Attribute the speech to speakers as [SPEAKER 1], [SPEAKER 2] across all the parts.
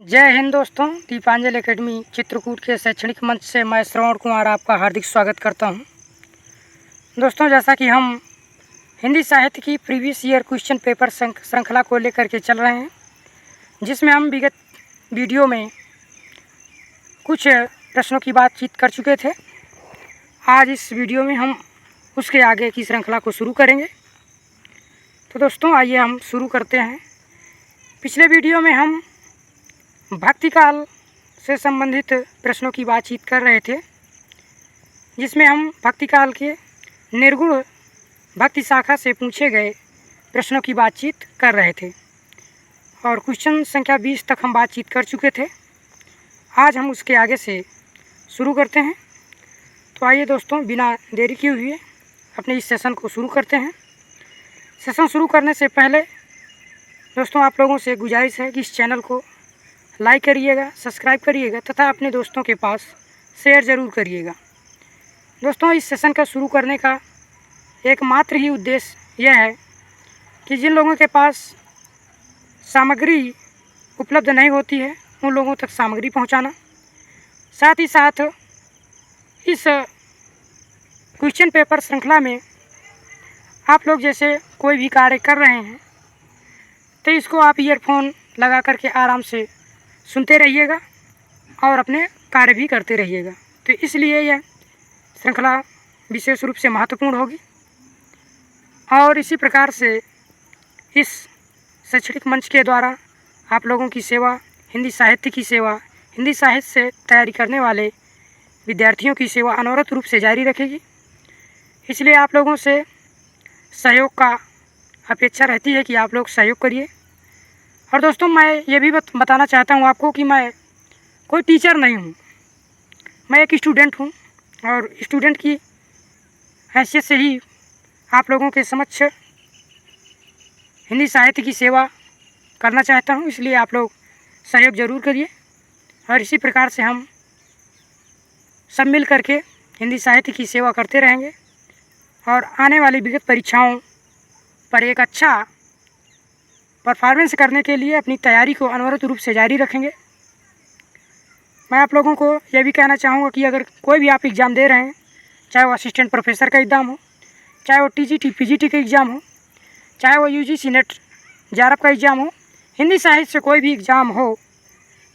[SPEAKER 1] जय हिंद दोस्तों, दीपांजलि एकेडमी चित्रकूट के शैक्षणिक मंच से मैं श्रवण कुमार आपका हार्दिक स्वागत करता हूं। दोस्तों, जैसा कि हम हिंदी साहित्य की प्रीवियस ईयर क्वेश्चन पेपर श्रृंखला को लेकर के चल रहे हैं, जिसमें हम विगत वीडियो में कुछ प्रश्नों की बातचीत कर चुके थे। आज इस वीडियो में हम उसके आगे की श्रृंखला को शुरू करेंगे। तो दोस्तों, आइए हम शुरू करते हैं। पिछले वीडियो में हम भक्ति काल से संबंधित प्रश्नों की बातचीत कर रहे थे, जिसमें हम भक्ति काल के निर्गुण भक्ति शाखा से पूछे गए प्रश्नों की बातचीत कर रहे थे और क्वेश्चन संख्या 20 तक हम बातचीत कर चुके थे। आज हम उसके आगे से शुरू करते हैं। तो आइए दोस्तों, बिना देरी किए हुए अपने इस सेशन को शुरू करते हैं। सेशन शुरू करने से पहले दोस्तों, आप लोगों से गुजारिश है कि इस चैनल को लाइक करिएगा, सब्सक्राइब करिएगा तथा अपने दोस्तों के पास शेयर ज़रूर करिएगा। दोस्तों, इस सेशन का शुरू करने का एकमात्र ही उद्देश्य यह है कि जिन लोगों के पास सामग्री उपलब्ध नहीं होती है, उन लोगों तक सामग्री पहुंचाना, साथ ही साथ इस क्वेश्चन पेपर श्रृंखला में आप लोग जैसे कोई भी कार्य कर रहे हैं तो इसको आप ईयरफोन लगा करके आराम से सुनते रहिएगा और अपने कार्य भी करते रहिएगा। तो इसलिए यह श्रृंखला विशेष रूप से महत्वपूर्ण होगी। और इसी प्रकार से इस शैक्षणिक मंच के द्वारा आप लोगों की सेवा, हिंदी साहित्य की सेवा, हिंदी साहित्य से तैयारी करने वाले विद्यार्थियों की सेवा अनवरत रूप से जारी रखेगी। इसलिए आप लोगों से सहयोग का अपेक्षा रहती है कि आप लोग सहयोग करिए। और दोस्तों, मैं ये भी बताना चाहता हूँ आपको कि मैं कोई टीचर नहीं हूँ, मैं एक स्टूडेंट हूँ और स्टूडेंट की हैसियत से ही आप लोगों के समक्ष हिंदी साहित्य की सेवा करना चाहता हूँ। इसलिए आप लोग सहयोग ज़रूर करिए और इसी प्रकार से हम सब मिल करके हिंदी साहित्य की सेवा करते रहेंगे और आने वाली विगत परीक्षाओं पर एक अच्छा परफॉर्मेंस करने के लिए अपनी तैयारी को अनवरत रूप से जारी रखेंगे। मैं आप लोगों को यह भी कहना चाहूँगा कि अगर कोई भी आप एग्ज़ाम दे रहे हैं, चाहे वो असिस्टेंट प्रोफेसर का एग्ज़ाम हो, चाहे वो टीजीटी पीजीटी का एग्ज़ाम हो, चाहे वो यूजीसी नेट जेआरएफ का एग्ज़ाम हो, हिंदी साहित्य से कोई भी एग्ज़ाम हो,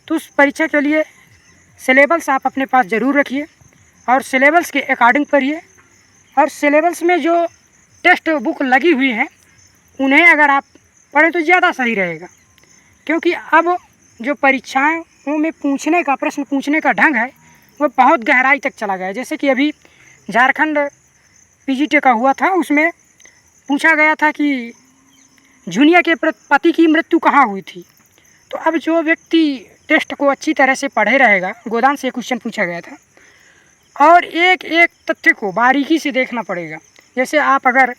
[SPEAKER 1] तो उस परीक्षा के लिए सिलेबस आप अपने पास ज़रूर रखिए और सिलेबस के अकॉर्डिंग पढ़िए। और सिलेबस में जो टेक्स्ट बुक लगी हुई हैं उन्हें अगर आप पढ़ें तो ज़्यादा सही रहेगा, क्योंकि अब जो परीक्षाओं में प्रश्न पूछने का ढंग है वो बहुत गहराई तक चला गया है। जैसे कि अभी झारखंड पीजीटी का हुआ था, उसमें पूछा गया था कि झुनिया के पति की मृत्यु कहाँ हुई थी। तो अब जो व्यक्ति टेस्ट को अच्छी तरह से पढ़े रहेगा, गोदान से क्वेश्चन पूछा गया था और एक एक तथ्य को बारीकी से देखना पड़ेगा। जैसे आप अगर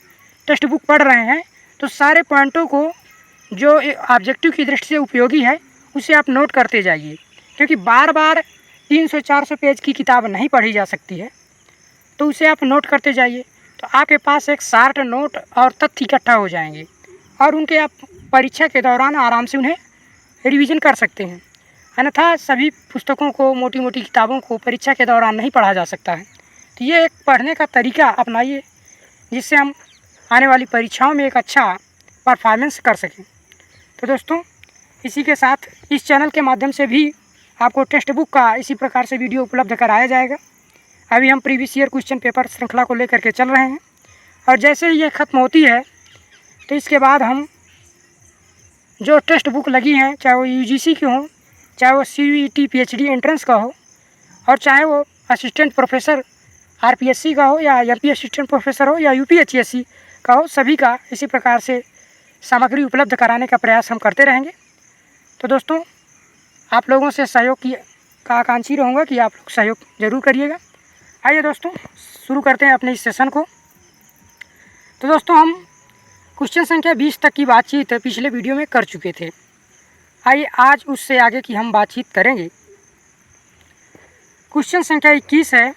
[SPEAKER 1] टेक्स्ट बुक पढ़ रहे हैं तो सारे पॉइंटों को जो ऑब्जेक्टिव की दृष्टि से उपयोगी है उसे आप नोट करते जाइए, क्योंकि बार बार 300-400 पेज की किताब नहीं पढ़ी जा सकती है। तो उसे आप नोट करते जाइए, तो आपके पास एक शार्ट नोट और तथ्य इकट्ठा हो जाएंगे और उनके आप परीक्षा के दौरान आराम से उन्हें रिवीजन कर सकते हैं। अन्यथा सभी पुस्तकों को, मोटी मोटी किताबों को परीक्षा के दौरान नहीं पढ़ा जा सकता है। तो ये एक पढ़ने का तरीका अपनाइए जिससे हम आने वाली परीक्षाओं में एक अच्छा परफॉर्मेंस कर सकें। तो दोस्तों, इसी के साथ इस चैनल के माध्यम से भी आपको टेक्स्ट बुक का इसी प्रकार से वीडियो उपलब्ध कराया जाएगा। अभी हम प्रीवियस ईयर क्वेश्चन पेपर श्रृंखला को लेकर के चल रहे हैं और जैसे ही ये ख़त्म होती है तो इसके बाद हम जो टेक्स्ट बुक लगी हैं, चाहे वो यूजीसी की हो, चाहे वो सीयूईटी पीएचडी एंट्रेंस का हो और चाहे वो असिस्टेंट प्रोफेसर आरपीएससी का हो या एमपी असिस्टेंट प्रोफेसर हो या यूपीएचएससी का हो, सभी का इसी प्रकार से सामग्री उपलब्ध कराने का प्रयास हम करते रहेंगे। तो दोस्तों, आप लोगों से सहयोग का आकांक्षी रहूँगा कि आप लोग सहयोग ज़रूर करिएगा। आइए दोस्तों, शुरू करते हैं अपने इस सेशन को। तो दोस्तों, हम क्वेश्चन संख्या 20 तक की बातचीत पिछले वीडियो में कर चुके थे। आइए आज उससे आगे की हम बातचीत करेंगे। क्वेश्चन संख्या 21 है,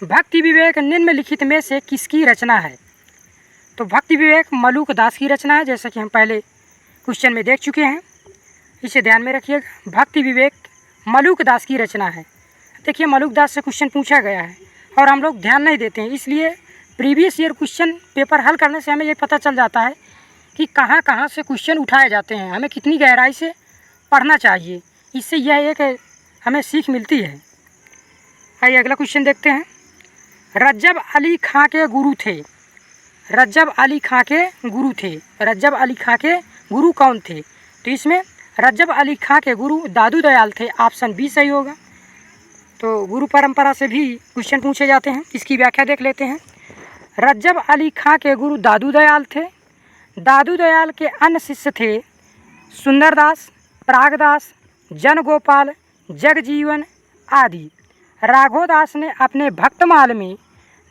[SPEAKER 1] भक्ति विवेक निम्नलिखित में से किसकी रचना है। तो भक्ति विवेक मलूक दास की रचना है, जैसा कि हम पहले क्वेश्चन में देख चुके हैं। इसे ध्यान में रखिएगा। भक्ति विवेक मलुक दास की रचना है। देखिए मलुक दास से क्वेश्चन पूछा गया है और हम लोग ध्यान नहीं देते हैं, इसलिए प्रीवियस ईयर क्वेश्चन पेपर हल करने से हमें ये पता चल जाता है कि कहाँ कहाँ से क्वेश्चन उठाए जाते हैं, हमें कितनी गहराई से पढ़ना चाहिए। इससे यह एक हमें सीख मिलती है। आइए अगला क्वेश्चन देखते हैं। रज्जब अली खां के गुरु थे। रज्जब अली खां के गुरु थे। रज्जब अली खां के गुरु कौन थे? तो इसमें रज्जब अली खां के गुरु दादू दयाल थे। ऑप्शन बी सही होगा। तो गुरु परंपरा से भी क्वेश्चन पूछे जाते हैं, इसकी व्याख्या देख लेते हैं। रज्जब अली खां के गुरु दादू दयाल थे। दादू दयाल के अन्य शिष्य थे सुंदरदास, प्रागदास, जनगोपाल, जगजीवन आदि। राघोदास ने अपने भक्तमाल में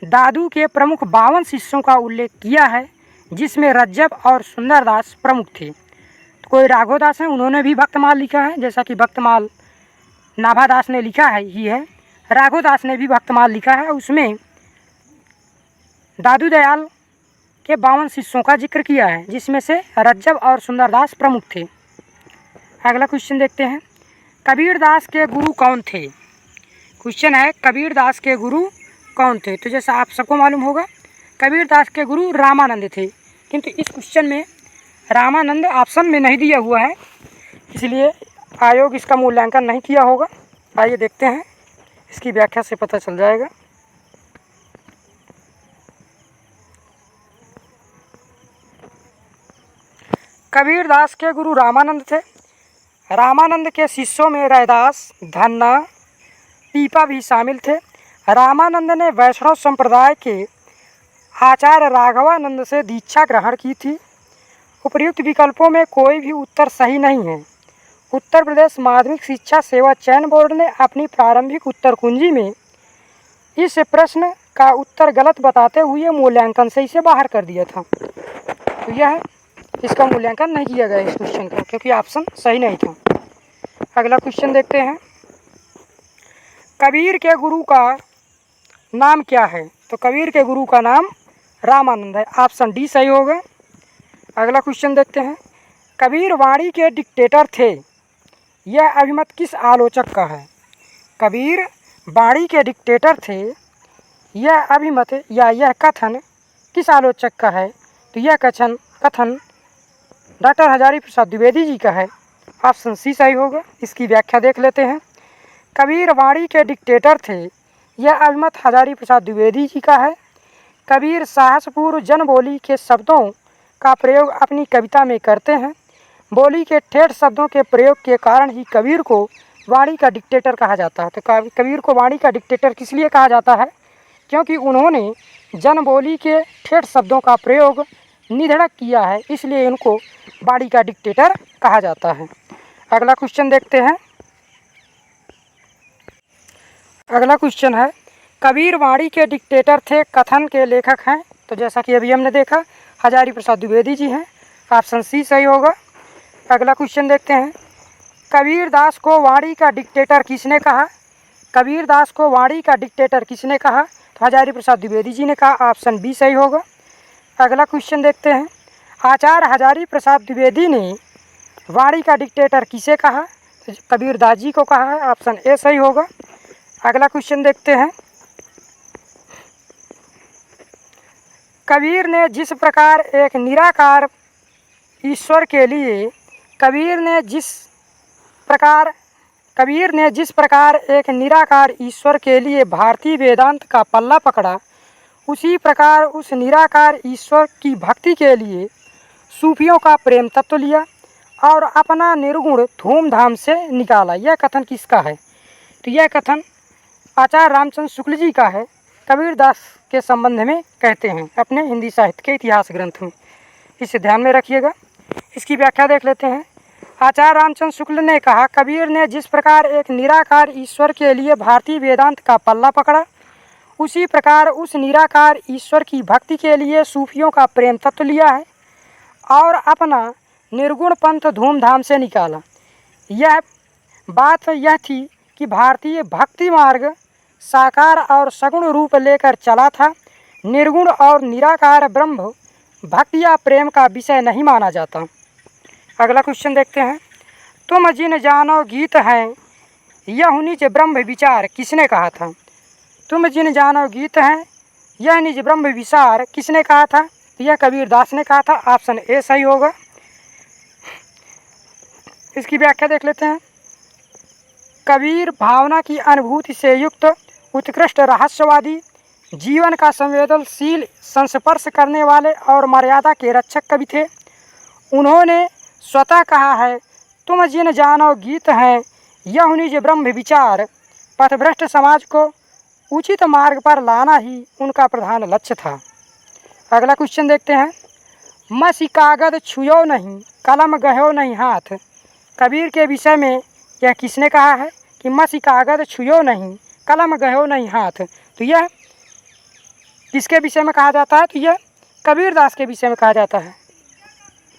[SPEAKER 1] दादू के प्रमुख 52 शिष्यों का उल्लेख किया है, जिसमें रज्जब और सुंदरदास प्रमुख थे। तो कोई राघोदास हैं, उन्होंने भी भक्तमाल लिखा है, जैसा कि भक्तमाल नाभादास ने लिखा है ही है, राघोदास ने भी भक्तमाल लिखा है। उसमें दादू दयाल के 52 शिष्यों का जिक्र किया है, जिसमें से रज्जब और सुंदरदास प्रमुख थे। अगला क्वेश्चन देखते हैं। कबीरदास के गुरु कौन थे? क्वेश्चन है कबीरदास के गुरु कौन थे? तो जैसा आप सबको मालूम होगा कबीरदास के गुरु रामानंद थे, किंतु इस क्वेश्चन में रामानंद ऑप्शन में नहीं दिया हुआ है, इसलिए आयोग इसका मूल्यांकन नहीं किया होगा। आइए देखते हैं, इसकी व्याख्या से पता चल जाएगा। कबीरदास के गुरु रामानंद थे। रामानंद के शिष्यों में रैदास, धन्ना, पीपा भी शामिल थे। रामानंद ने वैष्णव संप्रदाय के आचार्य राघवानंद से दीक्षा ग्रहण की थी। उपर्युक्त विकल्पों में कोई भी उत्तर सही नहीं है। उत्तर प्रदेश माध्यमिक शिक्षा सेवा चयन बोर्ड ने अपनी प्रारंभिक उत्तर कुंजी में इस प्रश्न का उत्तर गलत बताते हुए मूल्यांकन से इसे बाहर कर दिया था। तो यह इसका मूल्यांकन नहीं किया गया इस क्वेश्चन का, क्योंकि ऑप्शन सही नहीं था। अगला क्वेश्चन देखते हैं। कबीर के गुरु का नाम क्या है? तो कबीर के गुरु का नाम रामानंद है। ऑप्शन डी सही होगा। अगला क्वेश्चन देखते हैं। कबीर वाणी के डिक्टेटर थे, यह अभिमत किस आलोचक का है? कबीर वाणी के डिक्टेटर थे, यह अभिमत या यह कथन किस आलोचक का है? तो यह कथन डॉक्टर हजारी प्रसाद द्विवेदी जी का है। ऑप्शन सी सही होगा। इसकी व्याख्या देख लेते हैं। कबीर वाणी के डिक्टेटर थे, यह अभिमत हजारी प्रसाद द्विवेदी जी का है। कबीर साहसपूर्ण जनबोली के शब्दों का प्रयोग अपनी कविता में करते हैं। बोली के ठेठ शब्दों के प्रयोग के कारण ही कबीर को वाणी का डिक्टेटर कहा जाता है। तो कबीर को वाणी का डिक्टेटर किस लिए कहा जाता है? क्योंकि उन्होंने जनबोली के ठेठ शब्दों का प्रयोग निधड़क किया है, इसलिए इनको वाणी का डिक्टेटर कहा जाता है। अगला क्वेश्चन देखते हैं। अगला क्वेश्चन है कबीर वाणी के डिक्टेटर थे, कथन के लेखक हैं? तो जैसा कि अभी हमने देखा हजारी प्रसाद द्विवेदी जी हैं। ऑप्शन सी सही होगा। अगला क्वेश्चन देखते हैं। कबीरदास को वाणी का डिक्टेटर किसने कहा? कबीरदास को वाणी का डिक्टेटर किसने कहा? तो हजारी प्रसाद द्विवेदी जी ने कहा। ऑप्शन बी सही होगा। अगला क्वेश्चन देखते हैं। आचार्य हजारी प्रसाद द्विवेदी ने वाणी का डिक्टेटर किसे कहा? तो कबीरदास जी को कहा है। ऑप्शन ए सही होगा। अगला क्वेश्चन देखते हैं। कबीर ने जिस प्रकार एक निराकार ईश्वर के लिए कबीर ने जिस प्रकार एक निराकार ईश्वर के लिए भारतीय वेदांत का पल्ला पकड़ा, उसी प्रकार उस निराकार ईश्वर की भक्ति के लिए सूफियों का प्रेम तत्व लिया और अपना निर्गुण धूमधाम से निकाला। यह कथन किसका है? तो यह कथन आचार्य रामचंद्र शुक्ल जी का है। कबीरदास के संबंध में कहते हैं अपने हिंदी साहित्य के इतिहास ग्रंथ में। इसे ध्यान में रखिएगा। इसकी व्याख्या देख लेते हैं। आचार्य रामचंद्र शुक्ल ने कहा, कबीर ने जिस प्रकार एक निराकार ईश्वर के लिए भारतीय वेदांत का पल्ला पकड़ा, उसी प्रकार उस निराकार ईश्वर की भक्ति के लिए सूफियों का प्रेम तत्व लिया है और अपना निर्गुण पंथ धूमधाम से निकाला। यह बात यह थी कि भारतीय भक्ति मार्ग साकार और सगुण रूप लेकर चला था। निर्गुण और निराकार ब्रह्म भक्ति या प्रेम का विषय नहीं माना जाता। अगला क्वेश्चन देखते हैं। तुम जिन जानो गीत हैं यह निज ब्रह्म विचार किसने कहा था। तुम जिन जानो गीत हैं यह निज ब्रह्म विचार किसने कहा था। तो यह कबीर दास ने कहा था। ऑप्शन ए सही होगा। इसकी व्याख्या देख लेते हैं। कबीर भावना की अनुभूति से युक्त उत्कृष्ट रहस्यवादी, जीवन का संवेदनशील संस्पर्श करने वाले और मर्यादा के रक्षक कवि थे। उन्होंने स्वतः कहा है, तुम जिन जानो गीत हैं यह निज ब्रह्म विचार। पथभ्रष्ट समाज को उचित मार्ग पर लाना ही उनका प्रधान लक्ष्य था। अगला क्वेश्चन देखते हैं। मसी कागद छुयो नहीं, कलम गहो नहीं हाथ। कबीर के विषय में यह किसने कहा है कि मसी कागद छुयो नहीं, कलम गहो नहीं हाथ। तो यह किसके विषय में कहा जाता है। तो यह कबीर दास के विषय में कहा जाता है।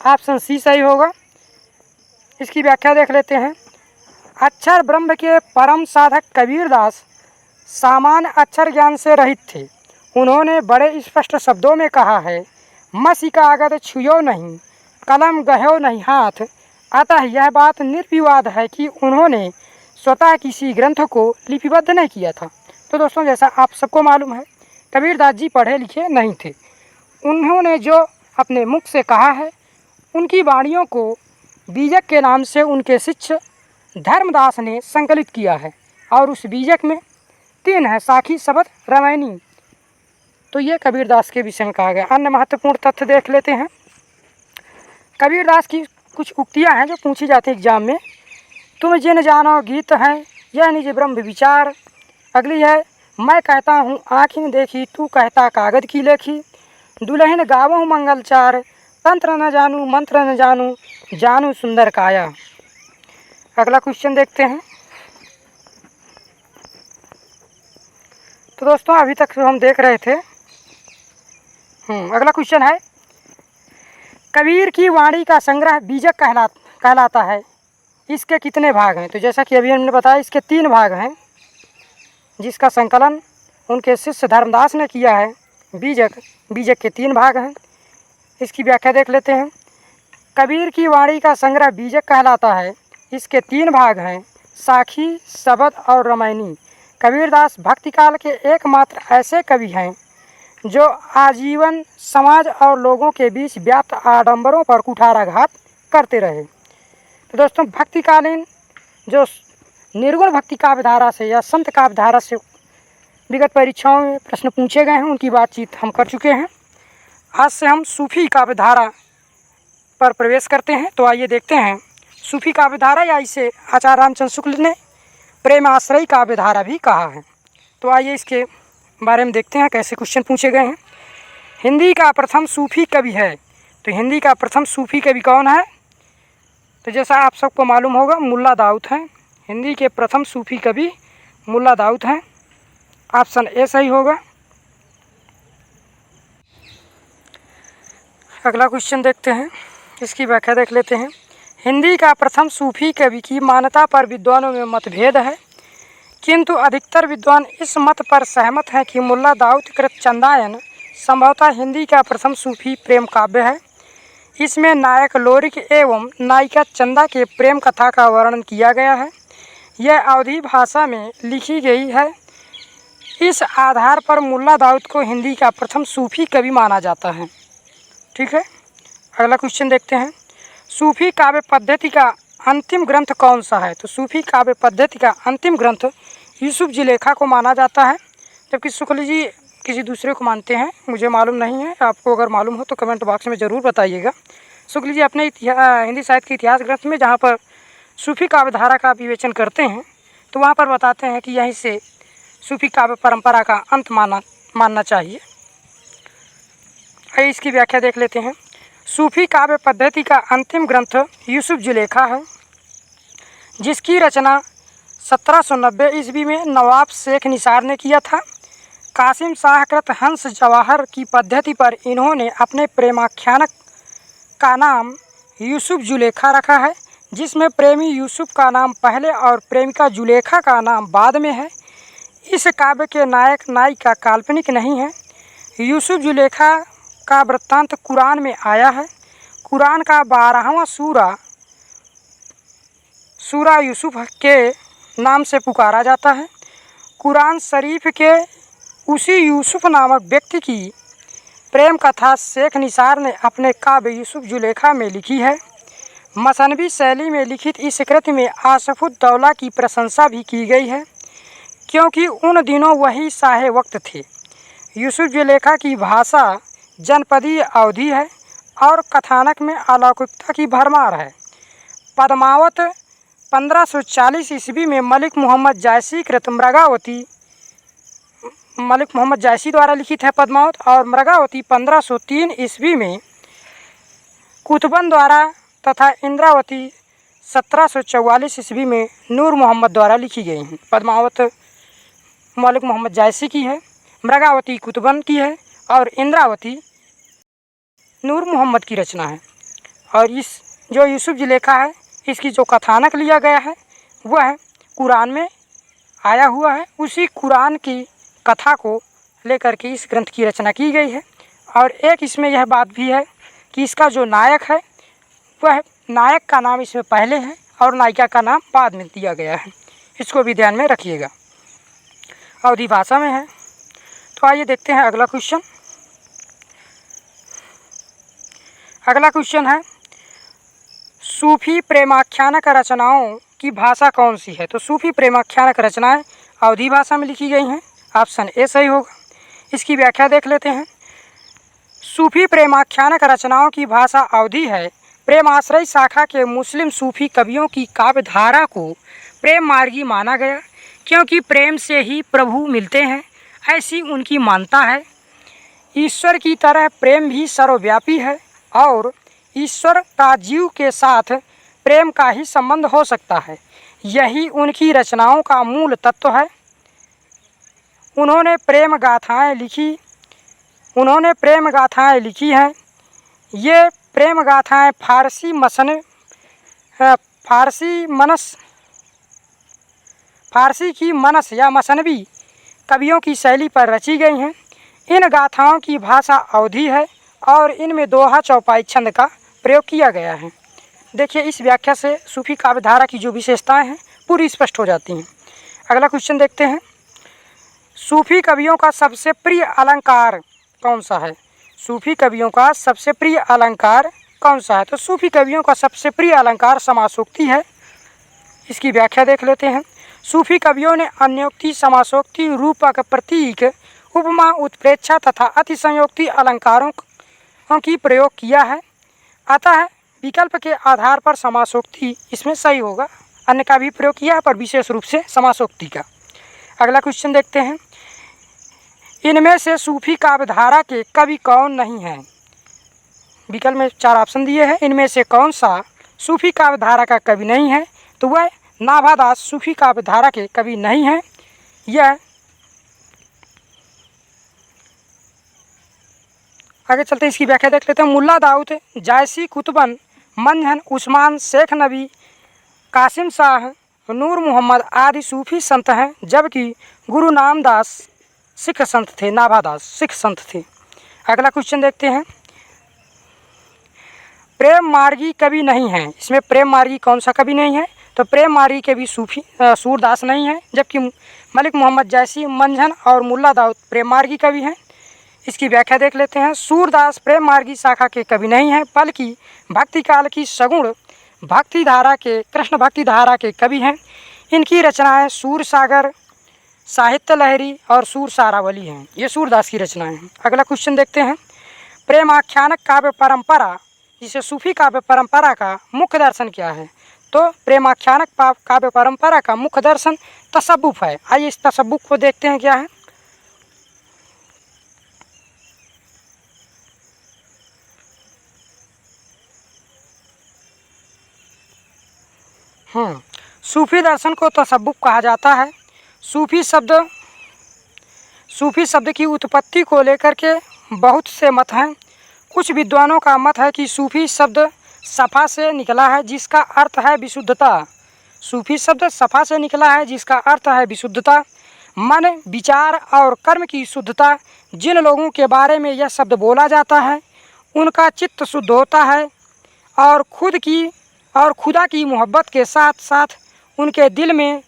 [SPEAKER 1] ऑप्शन सी सही होगा। इसकी व्याख्या देख लेते हैं। अक्षर ब्रह्म के परम साधक कबीर दास सामान्य अक्षर ज्ञान से रहित थे। उन्होंने बड़े स्पष्ट शब्दों में कहा है, मसी कागद छुयो नहीं, कलम गहो नहीं हाथ। अतः यह बात निर्विवाद है कि उन्होंने स्वतः किसी ग्रंथ को लिपिबद्ध नहीं किया था। तो दोस्तों, जैसा आप सबको मालूम है, कबीर दास जी पढ़े लिखे नहीं थे। उन्होंने जो अपने मुख से कहा है, उनकी वाणियों को बीजक के नाम से उनके शिष्य धर्मदास ने संकलित किया है। और उस बीजक में 3 है, साखी, शबद, रामायणी। तो ये कबीर दास के विषय में कहा गया। अन्य महत्वपूर्ण तथ्य देख लेते हैं। कबीर दास की कुछ उक्तियां हैं जो पूछी जाती है एग्जाम में। तुम जिन जानो गीत हैं यह निज ब्रह्म विचार। अगली है, मैं कहता हूँ आँखी न देखी, तू कहता कागज की लेखी। दुल्हन गावों मंगलचार, तंत्र न जानू मंत्र न जानू, जानू सुंदर काया। अगला क्वेश्चन देखते हैं। तो दोस्तों, अभी तक हम देख रहे थे। अगला क्वेश्चन है, कबीर की वाणी का संग्रह बीजक कहलाता है। इसके कितने भाग हैं। तो जैसा कि अभी हमने बताया, इसके 3 भाग हैं, जिसका संकलन उनके शिष्य धर्मदास ने किया है। बीजक के 3 भाग हैं। इसकी व्याख्या देख लेते हैं। कबीर की वाणी का संग्रह बीजक कहलाता है। इसके 3 भाग हैं, साखी, शबद और रामायणी। कबीरदास भक्तिकाल के एकमात्र ऐसे कवि हैं जो आजीवन समाज और लोगों के बीच व्याप्त आडंबरों पर कुठाराघात करते रहे। तो दोस्तों, भक्तिकालीन जो निर्गुण भक्ति काव्य धारा से या संत काव्य धारा से विगत परीक्षाओं में प्रश्न पूछे गए हैं, उनकी बातचीत हम कर चुके हैं। आज से हम सूफी काव्य धारा पर प्रवेश करते हैं। तो आइए देखते हैं सूफी काव्य धारा, या इसे आचार्य रामचंद्र शुक्ल ने प्रेम आश्रयी काव्य धारा भी कहा है। तो आइए इसके बारे में देखते हैं कैसे क्वेश्चन पूछे गए हैं। हिंदी का प्रथम सूफी कवि है। तो हिंदी का प्रथम सूफी कवि कौन है। तो जैसा आप सबको मालूम होगा, मुल्ला दाऊद हैं। हिंदी के प्रथम सूफी कवि मुल्ला दाऊद हैं। ऑप्शन ए सही होगा। अगला क्वेश्चन देखते हैं। इसकी व्याख्या देख लेते हैं। हिंदी का प्रथम सूफी कवि की मान्यता पर विद्वानों में मतभेद है, किंतु अधिकतर विद्वान इस मत पर सहमत हैं कि मुल्ला दाऊद कृत चंदायन संभवतः हिंदी का प्रथम सूफी प्रेम काव्य है। इसमें नायक लोरिक एवं नायिका चंदा के प्रेम कथा का वर्णन किया गया है। यह अवधी भाषा में लिखी गई है। इस आधार पर मुल्ला दाऊद को हिंदी का प्रथम सूफी कवि माना जाता है। ठीक है, अगला क्वेश्चन देखते हैं। सूफी काव्य पद्धति का अंतिम ग्रंथ कौन सा है। तो सूफी काव्य पद्धति का अंतिम ग्रंथ यूसुफ जुलेखा को माना जाता है, जबकि शुक्ल जी किसी दूसरे को मानते हैं। मुझे मालूम नहीं है, आपको अगर मालूम हो तो कमेंट बॉक्स में ज़रूर बताइएगा। शुक्ल जी अपने हिंदी साहित्य के इतिहास ग्रंथ में जहाँ पर सूफी काव्य धारा का विवेचन करते हैं, तो वहाँ पर बताते हैं कि यहीं से सूफी काव्य परंपरा का अंत मानना चाहिए। आइए इसकी व्याख्या देख लेते हैं। सूफी काव्य पद्धति का अंतिम ग्रंथ यूसुफ जुलेखा है, जिसकी रचना 1790 ईस्वी में नवाब शेख निसार ने किया था। कासिम शाह कृत हंस जवाहर की पद्धति पर इन्होंने अपने प्रेमाख्यानक का नाम यूसुफ जुलेखा रखा है, जिसमें प्रेमी यूसुफ का नाम पहले और प्रेमिका जुलेखा का नाम बाद में है। इस काव्य के नायक नायिका काल्पनिक नहीं है। यूसुफ जुलेखा का वृत्तांत कुरान में आया है। कुरान का 12वां सूरा सूरा यूसुफ के नाम से पुकारा जाता है। कुरान शरीफ के उसी यूसुफ नामक व्यक्ति की प्रेम कथा शेख निसार ने अपने काव्य यूसुफ जुलेखा में लिखी है। मसनवी शैली में लिखित इस कृति में आसफुद्दौला की प्रशंसा भी की गई है, क्योंकि उन दिनों वही शाहे वक्त थे। यूसुफ जुलेखा की भाषा जनपदीय अवधी है और कथानक में अलौकिकता की भरमार है। पद्मावत 1540 ईस्वी में मलिक मोहम्मद जायसी कृत मलिक मोहम्मद जायसी द्वारा लिखित है पद्मावत, और मृगावती 1503 ईस्वी में कुतुबन द्वारा तथा इंद्रावती 1744 ईस्वी में नूर मोहम्मद द्वारा लिखी गई हैं। पद्मावत मलिक मोहम्मद जायसी की है, मृगावती कुतुबन की है और इंद्रावती नूर मोहम्मद की रचना है। और इस जो यूसुफ जुलेखा है, इसकी जो कथानक लिया गया है वह कुरान में आया हुआ है। उसी कुरान की कथा को लेकर के इस ग्रंथ की रचना की गई है। और एक इसमें यह बात भी है कि इसका जो नायक है वह नायक का नाम इसमें पहले है और नायिका का नाम बाद में दिया गया है। इसको भी ध्यान में रखिएगा। अवधी भाषा में है। तो आइए देखते हैं अगला क्वेश्चन। अगला क्वेश्चन है, सूफी प्रेमाख्यानक रचनाओं की भाषा कौन सी है? तो सूफी प्रेमाख्यानक रचनाएं अवधी भाषा में लिखी गई हैं। ऑप्शन ए सही होगा। इसकी व्याख्या देख लेते हैं। सूफी प्रेमाख्यानक रचनाओं की भाषा अवधी है। प्रेमाश्रय शाखा के मुस्लिम सूफी कवियों की काव्य धारा को प्रेम मार्गी माना गया, क्योंकि प्रेम से ही प्रभु मिलते हैं, ऐसी उनकी मानता है। ईश्वर की तरह प्रेम भी सर्वव्यापी है और ईश्वर का जीव के साथ प्रेम का ही संबंध हो सकता है। यही उनकी रचनाओं का मूल तत्व है। उन्होंने प्रेम गाथाएं लिखी हैं। ये प्रेम गाथाएं फारसी की मनस या मसनवी कवियों की शैली पर रची गई हैं। इन गाथाओं की भाषा अवधी है और इनमें दोहा चौपाई छंद का प्रयोग किया गया है। देखिए, इस व्याख्या से सूफी काव्य धारा की जो विशेषताएं हैं पूरी स्पष्ट हो जाती हैं। अगला क्वेश्चन देखते हैं। सूफी कवियों का सबसे प्रिय अलंकार कौन सा है? सूफी कवियों का सबसे प्रिय अलंकार कौन सा है? तो सूफी कवियों का सबसे प्रिय अलंकार समासोक्ति है। इसकी व्याख्या देख लेते हैं। सूफी कवियों ने अन्योक्ति, समासोक्ति, रूपक, प्रतीक, उपमा, उत्प्रेक्षा तथा अतिसंयोक्ति अलंकारों की प्रयोग किया है। अतः विकल्प के आधार पर समासोक्ति इसमें सही होगा। अन्य का भी प्रयोग किया है पर विशेष रूप से समासोक्ति का। अगला क्वेश्चन देखते हैं। इनमें से सूफी काव्य धारा के कवि कौन नहीं हैं? विकल्प में 4 ऑप्शन दिए हैं। इनमें से कौन सा सूफी काव्य धारा का कवि नहीं है? तो वह नाभादास सूफी काव्य धारा के कवि नहीं हैं। यह आगे चलते हैं, इसकी व्याख्या देख लेते हैं। मुल्ला दाऊद, जायसी, कुतुबन, मंझन, उस्मान, शेख नबी, कासिम शाह, नूर मोहम्मद आदि सूफी संत हैं, जबकि गुरु नामदास सिख संत थे, नाभादास सिख संत थे। अगला क्वेश्चन देखते हैं। प्रेम मार्गी कवि नहीं है। इसमें प्रेम मार्गी कौन सा कवि नहीं है? तो प्रेम मार्गी के भी सूफी सूरदास नहीं है, जबकि मलिक मोहम्मद जायसी, मंझन और मुल्ला दाऊद प्रेम मार्गी कवि हैं। इसकी व्याख्या देख लेते हैं। सूरदास प्रेम मार्गी शाखा के कवि नहीं हैं, बल्कि भक्ति काल की सगुण भक्ति धारा के, कृष्ण भक्ति धारा के कवि हैं। इनकी रचनाएं सूर सागर, साहित्य लहरी और सूर सारावली हैं। ये सूरदास की रचनाएं हैं। अगला क्वेश्चन देखते हैं। प्रेमाख्यानक काव्य परंपरा, जिसे सूफी काव्य परंपरा का मुख्य दर्शन क्या है? तो प्रेमाख्यानक काव्य परंपरा का मुख्य दर्शन तसव्वुफ है। आइए इस तसव्वुफ को देखते हैं क्या है। सूफी दर्शन को तसव्वुफ कहा जाता है। सूफी शब्द की उत्पत्ति को लेकर के बहुत से मत हैं। कुछ विद्वानों का मत है कि सूफी शब्द सफ़ा से निकला है, जिसका अर्थ है विशुद्धता। सूफी शब्द सफ़ा से निकला है, जिसका अर्थ है विशुद्धता, मन, विचार और कर्म की शुद्धता। जिन लोगों के बारे में यह शब्द बोला जाता है उनका चित्त शुद्ध होता है और और खुदा की मोहब्बत के साथ साथ उनके दिल में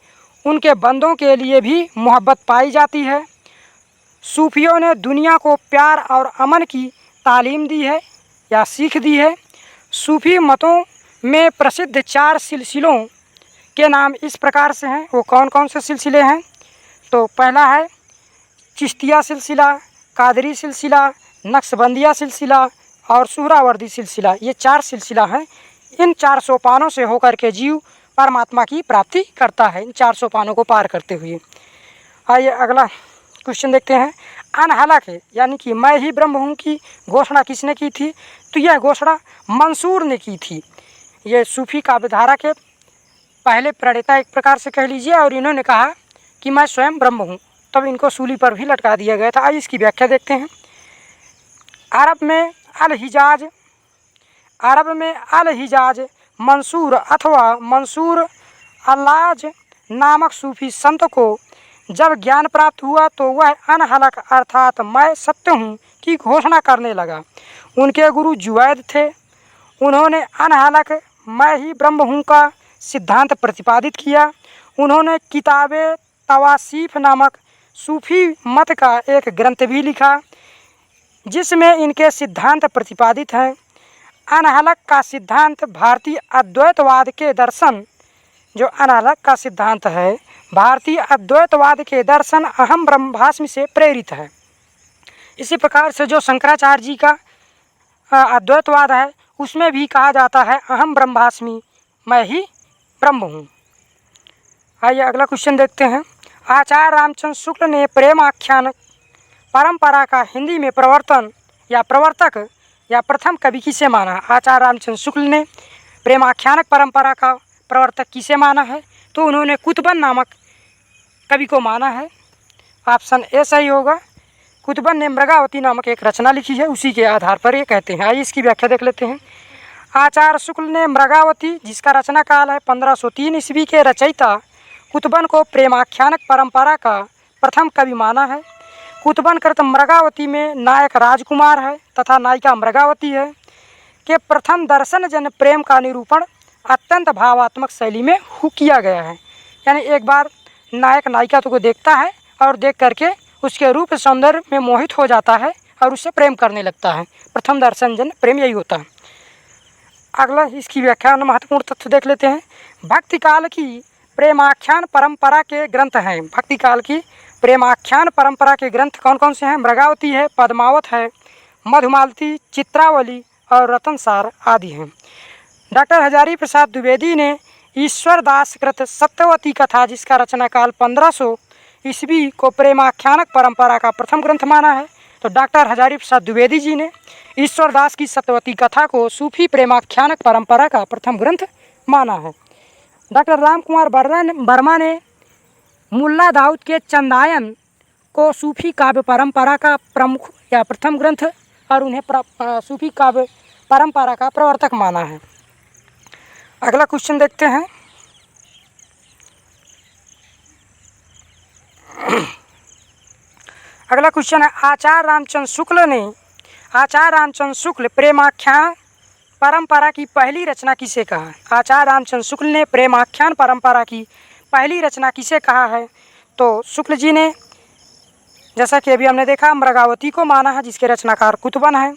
[SPEAKER 1] उनके बंदों के लिए भी मोहब्बत पाई जाती है। सूफियों ने दुनिया को प्यार और अमन की तालीम दी है या सीख दी है। सूफी मतों में प्रसिद्ध 4 सिलसिलों के नाम इस प्रकार से हैं। वो कौन कौन से सिलसिले हैं? तो पहला है चिश्तिया सिलसिला, कादरी सिलसिला, नक्शबंदिया सिलसिला और सुहरावर्दी सिलसिला। ये 4 सिलसिला हैं। इन 4 सोपानों से होकर के जीव परमात्मा की प्राप्ति करता है, इन 4 सोपानों को पार करते हुए। आइए अगला क्वेश्चन देखते हैं। अनहलक यानी कि मैं ही ब्रह्म हूँ की घोषणा किसने की थी? तो यह घोषणा मंसूर ने की थी। ये सूफी काव्यधारा के पहले प्रणेता एक प्रकार से कह लीजिए, और इन्होंने कहा कि मैं स्वयं ब्रह्म हूँ, तब इनको सूली पर भी लटका दिया गया था। आइए इसकी व्याख्या देखते हैं। अरब में अल हिजाज मंसूर अथवा मंसूर अल्लाज नामक सूफी संत को जब ज्ञान प्राप्त हुआ तो वह अनहलक अर्थात मैं सत्य हूँ की घोषणा करने लगा। उनके गुरु जुवैद थे। उन्होंने अनहलक मैं ही ब्रह्म हूँ का सिद्धांत प्रतिपादित किया। उन्होंने किताबे तवासीफ नामक सूफी मत का एक ग्रंथ भी लिखा जिसमें इनके सिद्धांत प्रतिपादित हैं। अनहलक का सिद्धांत भारतीय अद्वैतवाद के दर्शन, जो अनहलक का सिद्धांत है भारतीय अद्वैतवाद के दर्शन अहम ब्रह्मास्मि से प्रेरित है। इसी प्रकार से जो शंकराचार्य जी का अद्वैतवाद है उसमें भी कहा जाता है अहम ब्रह्मास्मि, मैं ही ब्रह्म हूँ। आइए अगला क्वेश्चन देखते हैं। आचार्य रामचंद्र शुक्ल ने प्रेम आख्यान परंपरा का हिंदी में प्रवर्तन या प्रवर्तक या प्रथम कवि किसे माना? आचार्य रामचंद्र शुक्ल ने प्रेम आख्यानक परंपरा का प्रवर्तक किसे माना है? तो उन्होंने कुतुबन नामक कवि को माना है। ऑप्शन ए सही होगा। कुतुबन ने मृगावती नामक एक रचना लिखी है, उसी के आधार पर ये कहते हैं। आइए इसकी व्याख्या देख लेते हैं। आचार्य शुक्ल ने मृगावती, जिसका रचना काल है 1503 ईस्वी के रचयिता कुतुबन को प्रेमाख्यानक परंपरा का प्रथम कवि माना है। कुतुबन कृत मृगावती में नायक राजकुमार है तथा नायिका मृगावती है कि प्रथम दर्शन जन प्रेम का निरूपण अत्यंत भावात्मक शैली में किया गया है। यानी एक बार नायक नायिका को देखता है और देख करके उसके रूप सौंदर्य में मोहित हो जाता है और उससे प्रेम करने लगता है। प्रथम दर्शन जन प्रेम यही होता है। अगला इसकी व्याख्या महत्वपूर्ण तथ्य देख लेते हैं। भक्ति काल की प्रेमाख्यान परंपरा के ग्रंथ हैं। भक्ति काल की प्रेमाख्यान परंपरा के ग्रंथ कौन कौन से हैं? मृगावती है, पद्मावत है, मधुमालती, चित्रावली और रतनसार आदि हैं। डॉक्टर हजारी प्रसाद द्विवेदी ने ईश्वरदास कृत सत्यवती कथा, जिसका रचना काल 1500 ईस्वी को प्रेमाख्यानक परंपरा का प्रथम ग्रंथ माना है। तो डॉक्टर हजारी प्रसाद द्विवेदी जी ने ईश्वरदास की सत्यवती कथा को सूफी प्रेमाख्यानक परंपरा का प्रथम ग्रंथ माना है। डॉक्टर राम कुमार वर्मा ने मुल्ला दाऊद के चंदायन को सूफी काव्य परंपरा का प्रमुख या प्रथम ग्रंथ और उन्हें सूफी काव्य परंपरा का प्रवर्तक माना है। अगला क्वेश्चन देखते हैं। अगला क्वेश्चन है, आचार्य रामचंद्र शुक्ल प्रेमाख्यान परंपरा की पहली रचना किसे कहा? आचार्य रामचंद्र शुक्ल ने प्रेमाख्यान परंपरा की पहली रचना किसे कहा है? तो शुक्ल जी ने, जैसा कि अभी हमने देखा, मृगावती को माना है, जिसके रचनाकार कुतुबन है।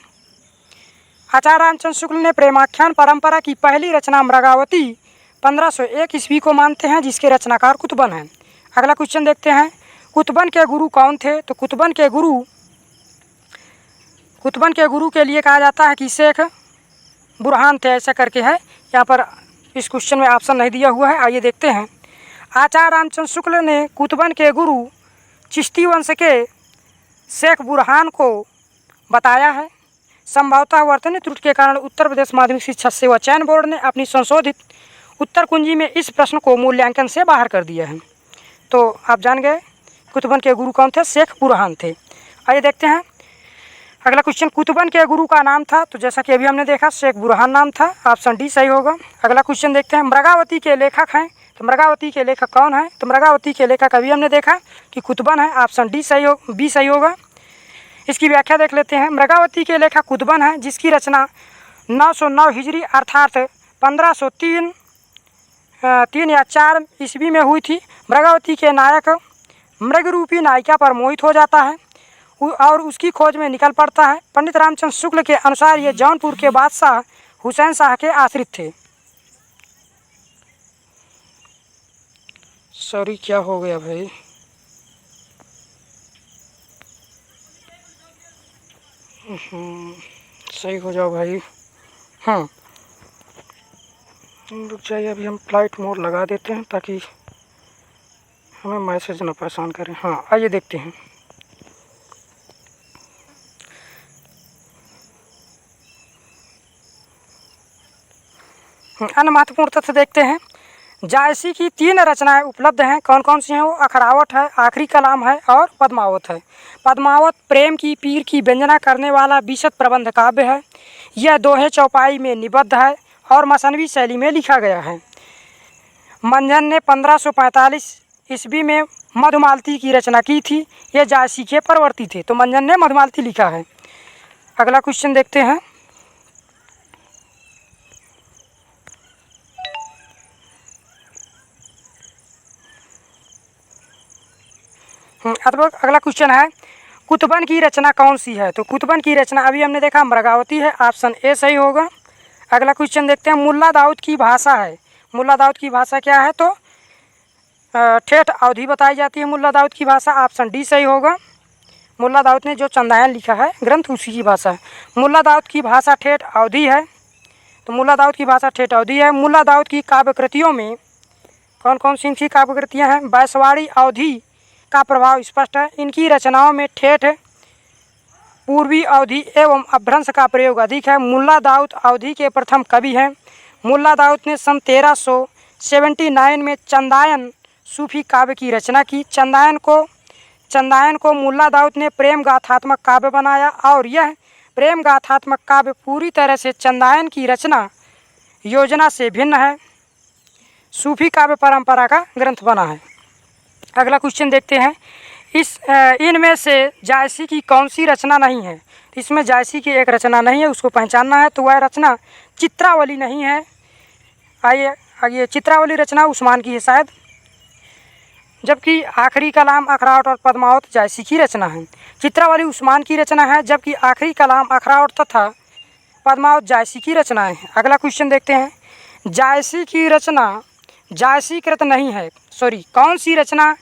[SPEAKER 1] आचार्य रामचंद्र शुक्ल ने प्रेमाख्यान परंपरा की पहली रचना मृगावती 1501 ईस्वी को मानते हैं, जिसके रचनाकार कुतुबन हैं। अगला क्वेश्चन देखते हैं। कुतुबन के गुरु कौन थे? तो कुतुबन के गुरु के लिए कहा जाता है कि शेख बुरहान थे, ऐसा करके है। यहाँ पर इस क्वेश्चन में ऑप्शन नहीं दिया हुआ है। आइए देखते हैं। आचार्य रामचंद्र शुक्ल ने कुतुबन के गुरु चिश्ती वंश के शेख बुरहान को बताया है। संभवतः वर्तनी त्रुटि के कारण उत्तर प्रदेश माध्यमिक शिक्षा सेवा चयन बोर्ड ने अपनी संशोधित उत्तर कुंजी में इस प्रश्न को मूल्यांकन से बाहर कर दिया है। तो आप जान गए कुतुबन के गुरु कौन थे? शेख बुरहान थे। आइए देखते हैं अगला क्वेश्चन। कुतुबन के गुरु का नाम था, तो जैसा कि अभी हमने देखा शेख बुरहान नाम था। ऑप्शन डी सही होगा। अगला क्वेश्चन देखते हैं। मृगावती के लेखक हैं, तो मृगावती के लेखक कौन है? तो मृगावती के लेखक अभी हमने देखा कि कुतुबन है। ऑप्शन डी सही हो, बी सही होगा। इसकी व्याख्या देख लेते हैं। मृगावती के लेखक कुतुबन है, जिसकी रचना 909 हिजरी अर्थात 1503 3 या 4 ईस्वी में हुई थी। मृगावती के नायक मृगरूपी नायिका पर मोहित हो जाता है और उसकी खोज में निकल पड़ता है। पंडित रामचंद्र शुक्ल के अनुसार ये जौनपुर के बादशाह हुसैन शाह के आश्रित थे। सॉरी, क्या हो गया भाई? सही हो जाओ भाई। हाँ, रुक जाइए, अभी हम फ्लाइट मोड लगा देते हैं ताकि हमें मैसेज न परेशान करें। हाँ, आइए देखते हैं। अन्य महत्वपूर्ण तथ्य देखते हैं। जायसी की 3 रचनाएं उपलब्ध हैं। कौन कौन सी हैं वो? अखरावट है, आखिरी कलाम है और पद्मावत है। पद्मावत प्रेम की पीर की व्यंजना करने वाला विशद प्रबंध काव्य है। यह दोहे चौपाई में निबद्ध है और मसनवी शैली में लिखा गया है। मंझन ने 1545 ईस्वी में मधुमालती की रचना की थी। यह जायसी के परवर्ती थे, तो मंझन ने मधुमालती लिखा है। अगला क्वेश्चन देखते हैं। अगला क्वेश्चन है, कुतुबन की रचना कौन सी है? तो कुतुबन की रचना अभी हमने देखा मृगावती है, ऑप्शन ए सही होगा। अगला क्वेश्चन देखते हैं, मुल्ला दाऊद की भाषा है। मुल्ला दाऊद की भाषा क्या है? तो ठेठ अवधी बताई जाती है मुल्ला दाऊद की भाषा, ऑप्शन डी सही होगा। मुल्ला दाऊद ने जो चंदायन लिखा है ग्रंथ, उसी की भाषा है। मुल्ला दाऊद की भाषा ठेठ अवधी है, तो मुल्ला दाऊद की भाषा ठेठ अवधी है। मुल्ला दाऊद की काव्य कृतियों में कौन कौन सी इनकी काव्य कृतियाँ हैं? बैसवाड़ी अवधी का प्रभाव स्पष्ट है। इनकी रचनाओं में ठेठ, पूर्वी अवधी एवं अपभ्रंश का प्रयोग अधिक है। मुल्ला दाऊद अवधी के प्रथम कवि हैं। मुल्ला दाऊद ने सन 1379 में चंदायन सूफी काव्य की रचना की। चंदायन को मुल्ला दाऊद ने प्रेम गाथात्मक काव्य बनाया और यह प्रेम गाथात्मक काव्य पूरी तरह से चंदायन की रचना योजना से भिन्न है। सूफी काव्य परंपरा का ग्रंथ बना है। अगला क्वेश्चन देखते हैं, इनमें से जायसी की कौन सी रचना नहीं है? इसमें जायसी की एक रचना नहीं है, उसको पहचानना है। तो वह रचना चित्रावली नहीं है। आइए, चित्रावली रचना उस्मान की है शायद, जबकि आखिरी कलाम, अखरावट और पद्मावत जायसी की रचना है। चित्रावली उस्मान की रचना है, जबकि आखिरी कलाम, अखरावट तथा पद्मावत जायसी की रचना है। अगला क्वेश्चन देखते हैं, जायसी की रचना जायसीकृत नहीं है। कौन सी रचना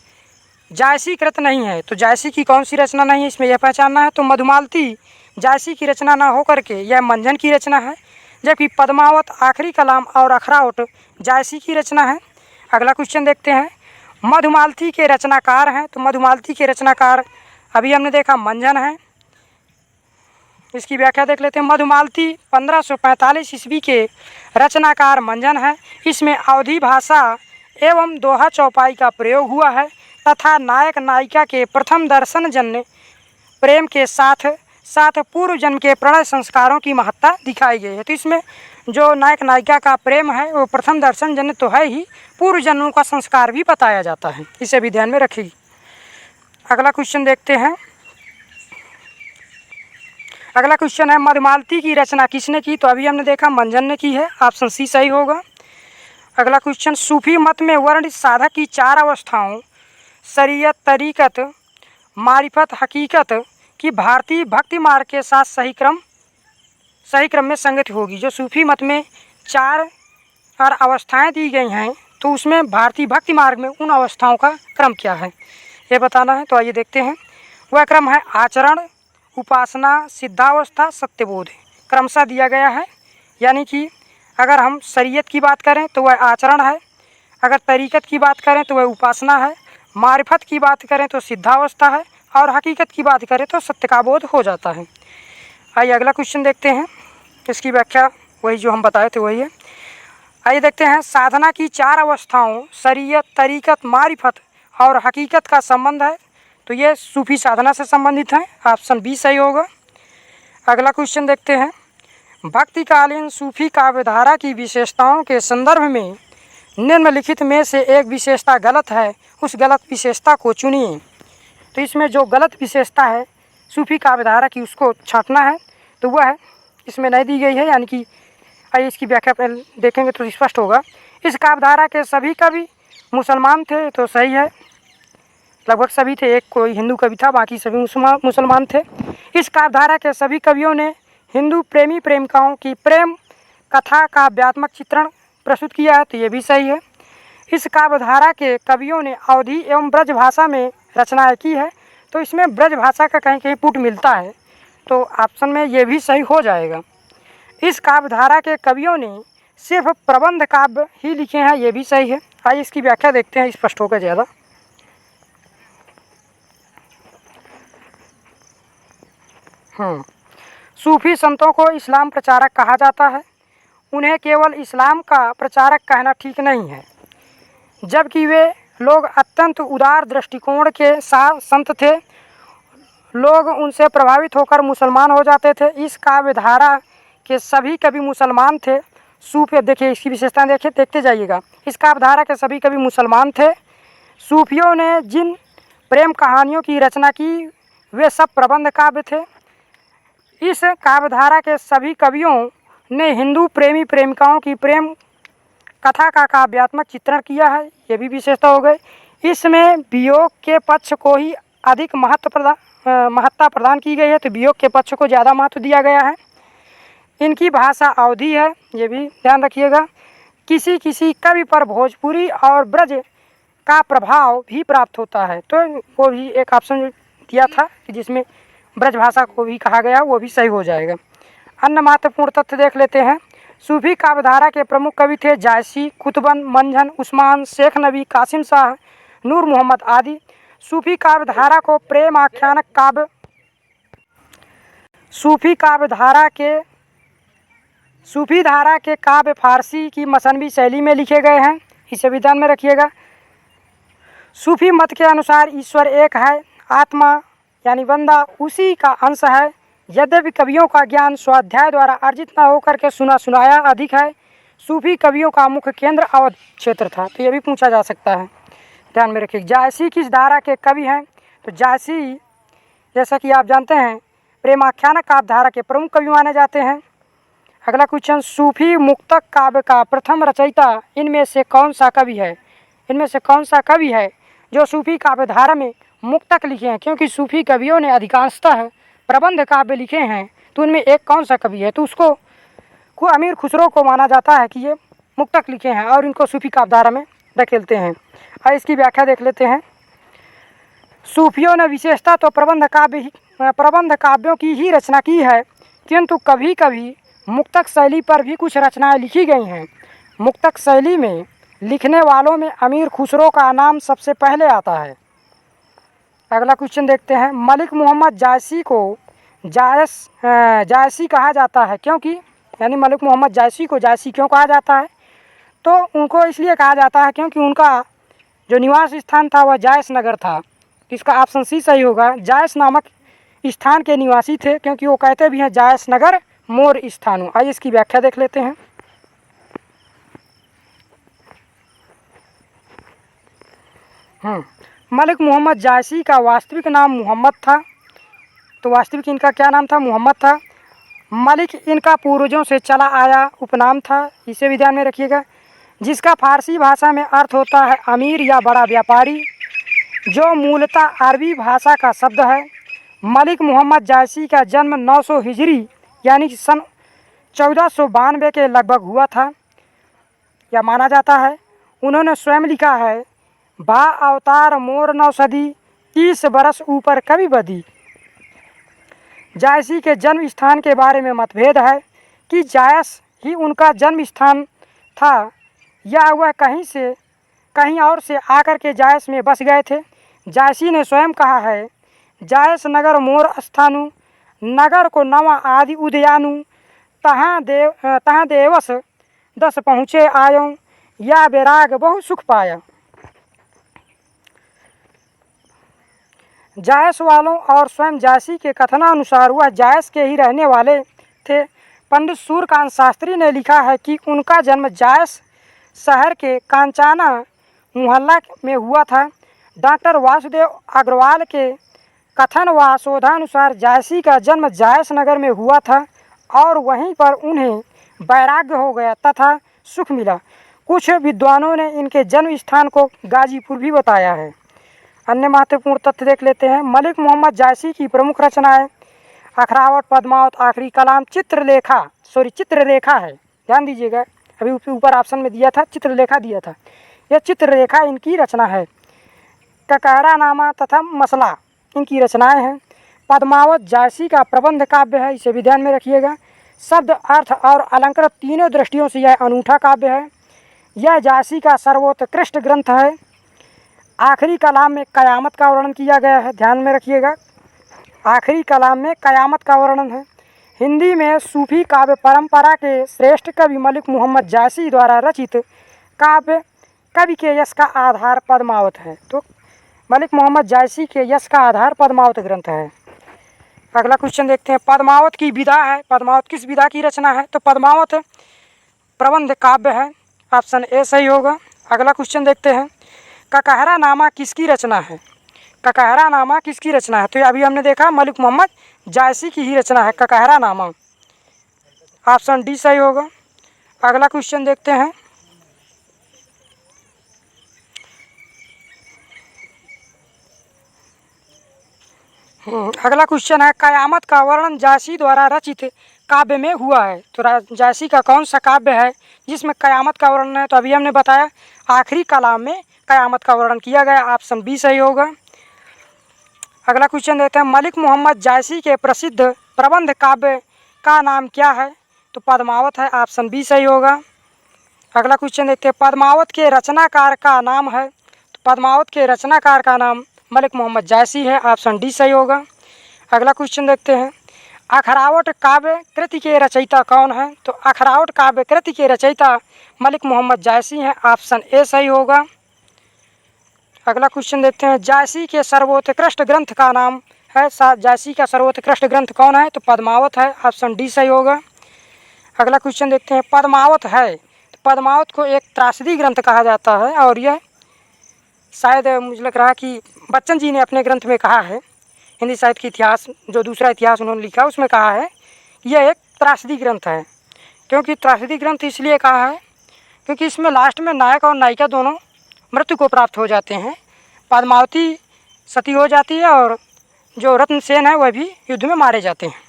[SPEAKER 1] जायसीकृत नहीं है? तो जायसी की कौन सी रचना नहीं है, इसमें यह पहचानना है। तो मधुमालती जायसी की रचना ना होकर के यह मंझन की रचना है, जबकि पद्मावत, आखिरी कलाम और अखरावट जायसी की रचना है। अगला क्वेश्चन देखते हैं, मधुमालती के रचनाकार हैं। तो मधुमालती के रचनाकार अभी हमने देखा मंझन है। इसकी व्याख्या देख लेते हैं। मधुमालती 1545 ईस्वी के रचनाकार मंझन है। इसमें अवधी भाषा एवं दोहा चौपाई का प्रयोग हुआ है तथा नायक नायिका के प्रथम दर्शन जन्य प्रेम के साथ साथ पूर्व जन्म के प्रणय संस्कारों की महत्ता दिखाई गई है। तो इसमें जो नायक नायिका का प्रेम है वो प्रथम दर्शन जन्य तो है ही, पूर्व जन्मों का संस्कार भी बताया जाता है, इसे भी ध्यान में रखिए। अगला क्वेश्चन देखते हैं। अगला क्वेश्चन है, मधुमालती की रचना किसने की? तो अभी हमने देखा मंझन ने की है, ऑप्शन सी सही होगा। अगला क्वेश्चन, सूफी मत में वर्णित साधक की 4 अवस्थाओं शरीयत, तरीकत, मारिफत, हकीकत की भारतीय भक्ति मार्ग के साथ सही क्रम में संगति होगी। जो सूफी मत में 4 अवस्थाएं दी गई हैं, तो उसमें भारतीय भक्ति मार्ग में उन अवस्थाओं का क्रम क्या है ये बताना है। तो आइए देखते हैं। वह क्रम है आचरण, उपासना, सिद्धावस्था, सत्यबोध, क्रमशः दिया गया है। यानी कि अगर हम शरीयत की बात करें तो वह आचरण है, अगर तरीकत की बात करें तो वह उपासना है, मारिफत की बात करें तो सिद्धावस्था है और हकीकत की बात करें तो सत्य का बोध हो जाता है। आइए अगला क्वेश्चन देखते हैं। इसकी व्याख्या वही जो हम बताए थे वही है। आइए देखते हैं, साधना की 4 अवस्थाओं शरीयत, तरीकत, मारिफत और हकीकत का संबंध है। तो ये सूफी साधना से संबंधित है, ऑप्शन बी सही होगा। अगला क्वेश्चन देखते हैं, भक्तिकालीन सूफी काव्यधारा की विशेषताओं के संदर्भ में निम्नलिखित में से एक विशेषता गलत है, उस गलत विशेषता को चुनिए। तो इसमें जो गलत विशेषता है सूफी काव्यधारा की उसको छांटना है, तो वह इसमें नहीं दी गई है। यानी कि आइए इसकी व्याख्या पहले देखेंगे तो स्पष्ट होगा। इस काव्यधारा के सभी कवि मुसलमान थे, तो सही है, लगभग सभी थे, एक कोई हिंदू कवि था, बाकी सभी मुसलमान थे। इस काव्यधारा के सभी कवियों ने हिंदू प्रेमी प्रेमिकाओं की प्रेम कथा का काव्यात्मक चित्रण प्रस्तुत किया है, तो ये भी सही है। इस काव्यधारा के कवियों ने अवधी एवं ब्रज भाषा में रचनाएं की है, तो इसमें ब्रज भाषा का कहीं कहीं पुट मिलता है, तो ऑप्शन में ये भी सही हो जाएगा। इस काव्यधारा के कवियों ने सिर्फ प्रबंध काव्य ही लिखे हैं, ये भी सही है। आइए इसकी व्याख्या देखते हैं, स्पष्ट होकर ज़्यादा। सूफी संतों को इस्लाम प्रचारक कहा जाता है। उन्हें केवल इस्लाम का प्रचारक कहना ठीक नहीं है, जबकि वे लोग अत्यंत उदार दृष्टिकोण के साथ संत थे। लोग उनसे प्रभावित होकर मुसलमान हो जाते थे। इस काव्यधारा के सभी कवि मुसलमान थे। सूफी, देखिए इसकी विशेषता देखिए, देखते जाइएगा। इस काव्यधारा के सभी कवि मुसलमान थे। सूफियों ने जिन प्रेम कहानियों की रचना की वे सब प्रबंध काव्य थे। इस काव्यधारा के सभी कवियों ने हिंदू प्रेमी प्रेमिकाओं की प्रेम कथा का काव्यात्मक चित्रण किया है, ये भी विशेषता हो गई। इसमें वियोग के पक्ष को ही अधिक महत्ता प्रदान की गई है, तो वियोग के पक्ष को ज़्यादा महत्व दिया गया है। इनकी भाषा अवधी है, ये भी ध्यान रखिएगा। किसी किसी कवि पर भोजपुरी और ब्रज का प्रभाव भी प्राप्त होता है, तो वो भी एक ऑप्शन दिया था कि जिसमें ब्रज भाषा को भी कहा गया, वो भी सही हो जाएगा। अन्य महत्वपूर्ण तथ्य देख लेते हैं। सूफी काव्यधारा के प्रमुख कवि थे जायसी, कुतुबन, मंझन, उस्मान, शेख नबी, कासिम शाह, नूर मोहम्मद आदि। सूफी काव्यधारा को प्रेम आख्यानक काव्य सूफी धारा के काव्य फारसी की मसनवी शैली में लिखे गए हैं, इसे भी ध्यान में रखिएगा। सूफी मत के अनुसार ईश्वर एक है, आत्मा यानी बंदा उसी का अंश है। यद्यपि कवियों का ज्ञान स्वाध्याय द्वारा अर्जित न होकर के सुनाया अधिक है। सूफी कवियों का मुख्य केंद्र अवध क्षेत्र था, तो ये भी पूछा जा सकता है, ध्यान में रखिए। जायसी किस धारा के कवि हैं, तो जायसी जैसा कि आप जानते हैं प्रेमाख्यानक काव्यधारा के प्रमुख कवि माने जाते हैं। अगला क्वेश्चन, सूफी मुक्तक काव्य का प्रथम रचयिता इनमें से कौन सा कवि है? इनमें से कौन सा कवि है जो सूफी काव्यधारा में मुक्तक लिखे हैं? क्योंकि सूफी कवियों ने अधिकांशतः प्रबंध काव्य लिखे हैं, तो उनमें एक कौन सा कवि है, तो उसको अमीर खुसरो को माना जाता है कि ये मुक्तक लिखे हैं और इनको सूफी काव्यधारा में धकेलते हैं। और इसकी व्याख्या देख लेते हैं। सूफियों ने विशेषता तो प्रबंध काव्यों की ही रचना की है, किंतु कभी कभी मुक्तक शैली पर भी कुछ रचनाएं लिखी गई हैं। मुक्तक शैली में लिखने वालों में अमीर खुसरो का नाम सबसे पहले आता है। अगला क्वेश्चन देखते हैं। मलिक मोहम्मद जायसी को जायसी कहा जाता है क्योंकि, यानी मलिक मोहम्मद जायसी को जायसी क्यों कहा जाता है? तो उनको इसलिए कहा जाता है क्योंकि उनका जो निवास स्थान था वह जायस नगर था। इसका ऑप्शन सी सही होगा। जायस नामक स्थान के निवासी थे, क्योंकि वो कहते भी हैं जायस नगर मोर स्थानु। आइए इसकी व्याख्या देख लेते हैं। मलिक मोहम्मद जायसी का वास्तविक नाम मोहम्मद था, तो वास्तविक इनका क्या नाम था? मोहम्मद था। मलिक इनका पूर्वजों से चला आया उपनाम था, इसे भी ध्यान में रखिएगा, जिसका फारसी भाषा में अर्थ होता है अमीर या बड़ा व्यापारी, जो मूलतः अरबी भाषा का शब्द है। मलिक मोहम्मद जायसी का जन्म 900 हिजरी यानी कि सन 1492 के लगभग हुआ था, या माना जाता है। उन्होंने स्वयं लिखा है, बा अवतार मोर नौसदी 30 बरस ऊपर कभी बदी। जायसी के जन्म स्थान के बारे में मतभेद है कि जायस ही उनका जन्म स्थान था या वह कहीं और से आकर के जायस में बस गए थे। जायसी ने स्वयं कहा है, जायस नगर मोर स्थानु, नगर को नवा आदि उदयानु, तहाँ देवस 10 पहुँचे आयों, या बैराग बहु सुख पाया। जायस वालों और स्वयं जायसी के कथनानुसार वह जायस के ही रहने वाले थे। पंडित सूर्यकांत शास्त्री ने लिखा है कि उनका जन्म जायस शहर के कांचाना मोहल्ला में हुआ था। डॉक्टर वासुदेव अग्रवाल के कथन व शोधानुसार जायसी का जन्म जायस नगर में हुआ था और वहीं पर उन्हें वैराग्य हो गया तथा सुख मिला। कुछ विद्वानों ने इनके जन्म स्थान को गाजीपुर भी बताया है। अन्य महत्वपूर्ण तथ्य देख लेते हैं। मलिक मोहम्मद जायसी की प्रमुख रचनाएं अखरावट, पद्मावत, आखिरी कलाम, चित्रलेखा है। ध्यान दीजिएगा, अभी ऊपर ऑप्शन में दिया था, चित्रलेखा दिया था, यह चित्रलेखा इनकी रचना है। ककहरा नामा तथा मसला इनकी रचनाएं हैं। पद्मावत जायसी का प्रबंध काव्य है, इसे भी ध्यान में रखिएगा। शब्द, अर्थ और अलंकृत तीनों दृष्टियों से यह अनूठा काव्य है। यह जायसी का सर्वोत्कृष्ट ग्रंथ है। आखिरी कलाम में कयामत का वर्णन किया गया है, ध्यान में रखिएगा। आखिरी कलाम में कयामत का वर्णन है। हिंदी में सूफी काव्य परंपरा के श्रेष्ठ कवि मलिक मोहम्मद जायसी द्वारा रचित काव्य कवि के यश का आधार पद्मावत है। तो मलिक मोहम्मद जायसी के यश का आधार पद्मावत ग्रंथ है। अगला क्वेश्चन देखते हैं। पद्मावत की विधा है। पद्मावत किस विधा की रचना है? तो पद्मावत प्रबंध काव्य है, ऑप्शन ए सही होगा। अगला क्वेश्चन देखते हैं। ककहरा नामा किसकी रचना है? ककहरा नामा किसकी रचना है? तो अभी हमने देखा मलिक मोहम्मद जायसी की ही रचना है ककहरा नामा, ऑप्शन डी सही होगा। अगला क्वेश्चन देखते हैं। अगला क्वेश्चन है, कयामत का वर्णन जायसी द्वारा रचित काव्य में हुआ है। तो जायसी का कौन सा काव्य है जिसमें कयामत का वर्णन है? तो अभी हमने बताया आखिरी कलाम में कयामत का वर्णन किया गया, ऑप्शन बी सही होगा। अगला क्वेश्चन देते हैं। मलिक मोहम्मद जायसी के प्रसिद्ध प्रबंध काव्य का नाम क्या है? तो पद्मावत है, ऑप्शन बी सही होगा। अगला क्वेश्चन देखते हैं। पद्मावत के रचनाकार का नाम है? तो पद्मावत के रचनाकार का नाम मलिक मोहम्मद जायसी है, ऑप्शन डी सही होगा। अगला क्वेश्चन देखते हैं। अखरावट काव्य कृति के रचयिता कौन है? तो अखरावट काव्य कृति के रचयिता मलिक मोहम्मद जायसी हैं, ऑप्शन ए सही होगा। अगला क्वेश्चन देखते हैं। जायसी के सर्वोत्कृष्ट ग्रंथ का नाम है? जायसी का सर्वोत्कृष्ट ग्रंथ कौन है? तो पद्मावत है, ऑप्शन डी सही होगा। अगला क्वेश्चन देखते हैं। पद्मावत है, तो पद्मावत को एक त्रासदी ग्रंथ कहा जाता है और यह शायद मुझे लग रहा कि बच्चन जी ने अपने ग्रंथ में कहा है, हिंदी साहित्य की इतिहास जो दूसरा इतिहास उन्होंने लिखा उसमें कहा है यह एक त्रासदी ग्रंथ है। क्योंकि त्रासदी ग्रंथ इसलिए कहा है क्योंकि इसमें लास्ट में नायक और नायिका दोनों मृत्यु को प्राप्त हो जाते हैं। पद्मावती सती हो जाती है और जो रत्नसेन है वह भी युद्ध में मारे जाते हैं।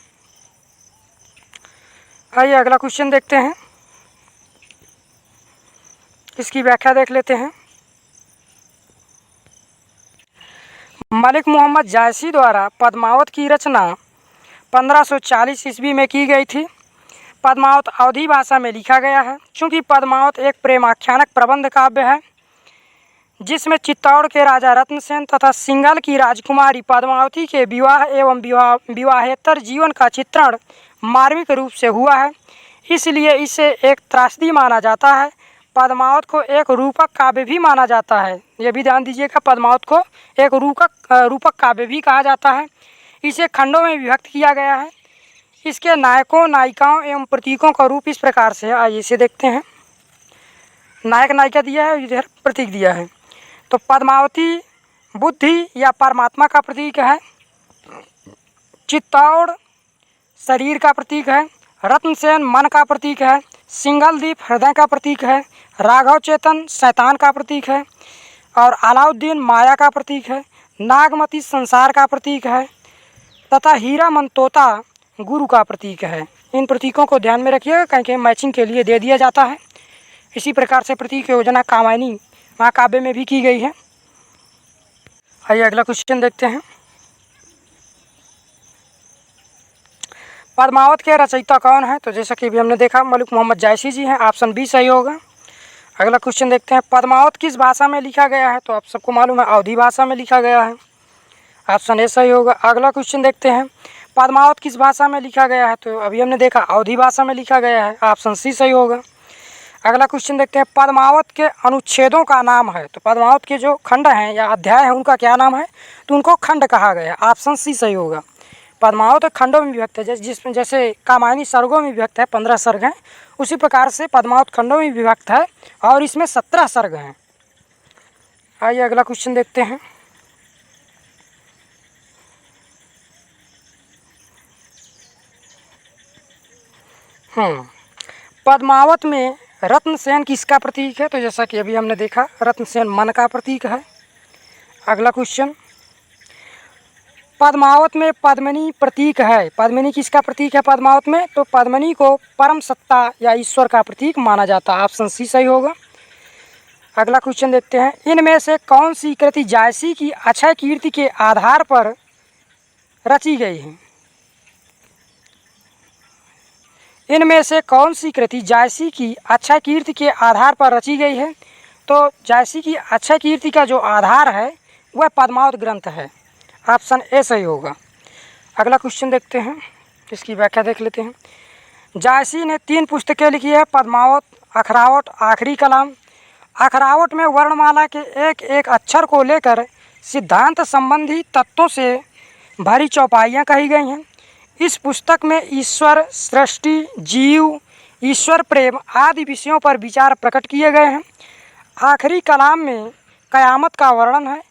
[SPEAKER 1] आइए अगला क्वेश्चन देखते हैं, इसकी व्याख्या देख लेते हैं। मलिक मोहम्मद जायसी द्वारा पद्मावत की रचना 1540 ईस्वी में की गई थी। पद्मावत अवधी भाषा में लिखा गया है। चूँकि पद्मावत एक प्रेमाख्यानक प्रबंध काव्य है जिसमें चित्तौड़ के राजा रत्नसेन तथा सिंघल की राजकुमारी पद्मावती के विवाह एवं विवाहेतर जीवन का चित्रण मार्मिक रूप से हुआ है, इसलिए इसे एक त्रासदी माना जाता है। पद्मावत को एक रूपक काव्य भी माना जाता है। यह भी ध्यान दीजिएगा, पद्मावत को एक रूपक काव्य भी कहा जाता है। इसे खंडों में विभक्त किया गया है। इसके नायकों, नायिकाओं एवं प्रतीकों का रूप इस प्रकार से है। आइए इसे देखते हैं। नायक नायिका दिया है, इधर प्रतीक दिया है। तो पद्मावती बुद्धि या परमात्मा का प्रतीक है, चित्तौड़ शरीर का प्रतीक है, रत्नसेन मन का प्रतीक है, सिंघलदीप हृदय का प्रतीक है, राघव चेतन शैतान का प्रतीक है और अलाउद्दीन माया का प्रतीक है, नागमती संसार का प्रतीक है तथा हीरामन तोता गुरु का प्रतीक है। इन प्रतीकों को ध्यान में रखिएगा कहीं मैचिंग के लिए दे दिया जाता है। इसी प्रकार से प्रतीक योजना कामायनी महाकाव्य में भी की गई है। आइए अगला क्वेश्चन देखते हैं। पद्मावत के रचयिता कौन है? तो जैसा कि अभी हमने देखा मलिक मोहम्मद जायसी जी हैं, ऑप्शन बी सही होगा। अगला क्वेश्चन देखते हैं। पद्मावत किस भाषा में लिखा गया है? तो आप सबको मालूम है अवधी भाषा में लिखा गया है, ऑप्शन ए सही होगा। अगला क्वेश्चन देखते हैं। पद्मावत किस भाषा में लिखा गया है? तो अभी हमने देखा अवधी भाषा में लिखा गया है, ऑप्शन सी सही होगा। अगला क्वेश्चन देखते हैं। पद्मावत के अनुच्छेदों का नाम है? तो पद्मावत के जो खंड हैं या अध्याय हैं उनका क्या नाम है? तो उनको खंड कहा गया, ऑप्शन सी सही होगा। पद्मावत खंडों में विभक्त है, जिसमें जैसे कामायनी सर्गों में विभक्त है, 15 सर्ग हैं, उसी प्रकार से पद्मावत खंडों में विभक्त है और इसमें 17 सर्ग हैं। आइए अगला क्वेश्चन देखते हैं। पद्मावत में रत्नसेन किसका प्रतीक है? तो जैसा कि अभी हमने देखा, रत्नसेन मन का प्रतीक है। अगला क्वेश्चन, पद्मावत में पद्मिनी प्रतीक है। पद्मिनी किसका प्रतीक है पद्मावत में? तो पद्मिनी को परम सत्ता या ईश्वर का प्रतीक माना जाता है। ऑप्शन सी सही होगा। अगला क्वेश्चन देखते हैं, इनमें से कौन सी कृति जायसी की अक्षय कीर्ति के आधार पर रची गई है? इनमें से कौन सी कृति जायसी की अक्षय कीर्ति के आधार पर रची गई है? तो जायसी की अक्षय कीर्ति का जो आधार है वह पद्मावत ग्रंथ है। ऑप्शन ए सही होगा। अगला क्वेश्चन देखते हैं, इसकी व्याख्या देख लेते हैं। जायसी ने 3 पुस्तकें लिखी है, पद्मावत, अखरावट, आखिरी कलाम। अखरावट में वर्णमाला के एक एक अक्षर को लेकर सिद्धांत संबंधी तत्वों से भरी चौपाइयाँ कही गई हैं। इस पुस्तक में ईश्वर, सृष्टि, जीव, ईश्वर प्रेम आदि विषयों पर विचार प्रकट किए गए हैं। आखिरी कलाम में कयामत का वर्णन है।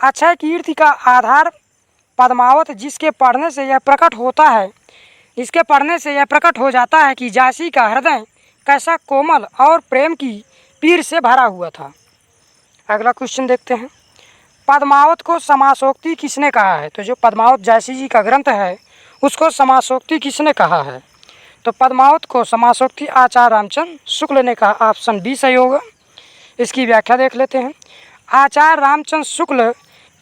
[SPEAKER 1] अक्षय कीर्ति का आधार पद्मावत, जिसके पढ़ने से यह प्रकट होता है, इसके पढ़ने से यह प्रकट हो जाता है कि जायसी का हृदय कैसा कोमल और प्रेम की पीर से भरा हुआ था। अगला क्वेश्चन देखते हैं, पद्मावत को समासोक्ति किसने कहा है? तो जो पद्मावत जायसी जी का ग्रंथ है उसको समासोक्ति किसने कहा है? तो पद्मावत को समासोक्ति आचार्य रामचंद्र शुक्ल ने कहा। ऑप्शन बी सही होगा। इसकी व्याख्या देख लेते हैं। आचार्य रामचंद्र शुक्ल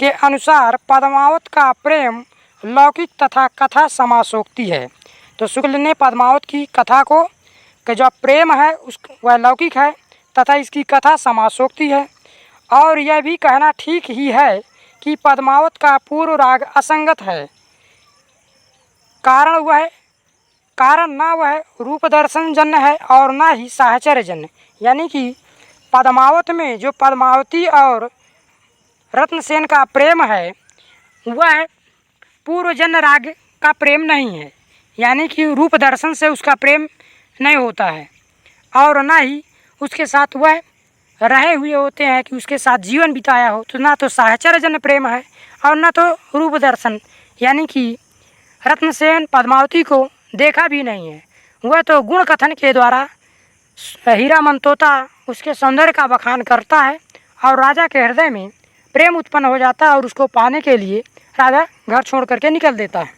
[SPEAKER 1] के अनुसार पद्मावत का प्रेम लौकिक तथा कथा समासोक्ति है। तो शुक्ल ने पद्मावत की कथा को कि जो प्रेम है उस वह लौकिक है तथा इसकी कथा समासोक्ति है। और यह भी कहना ठीक ही है कि पद्मावत का पूर्व राग असंगत है। कारण ना वह रूप दर्शन जन्य है और ना ही साहचर्य जन्य। यानी कि पद्मावत में जो पद्मावती और रत्नसेन का प्रेम है वह पूर्वजन्य राग का प्रेम नहीं है, यानी कि रूप दर्शन से उसका प्रेम नहीं होता है और ना ही उसके साथ वह रहे हुए होते हैं कि उसके साथ जीवन बिताया हो। तो ना तो साहचर्यजन्य प्रेम है और ना तो रूप दर्शन, यानी कि रत्नसेन पद्मावती को देखा भी नहीं है। वह तो गुण कथन के द्वारा हीरा मनतोता उसके सौंदर्य का बखान करता है और राजा के हृदय में प्रेम उत्पन्न हो जाता है और उसको पाने के लिए राजा घर छोड़ करके निकल देता है।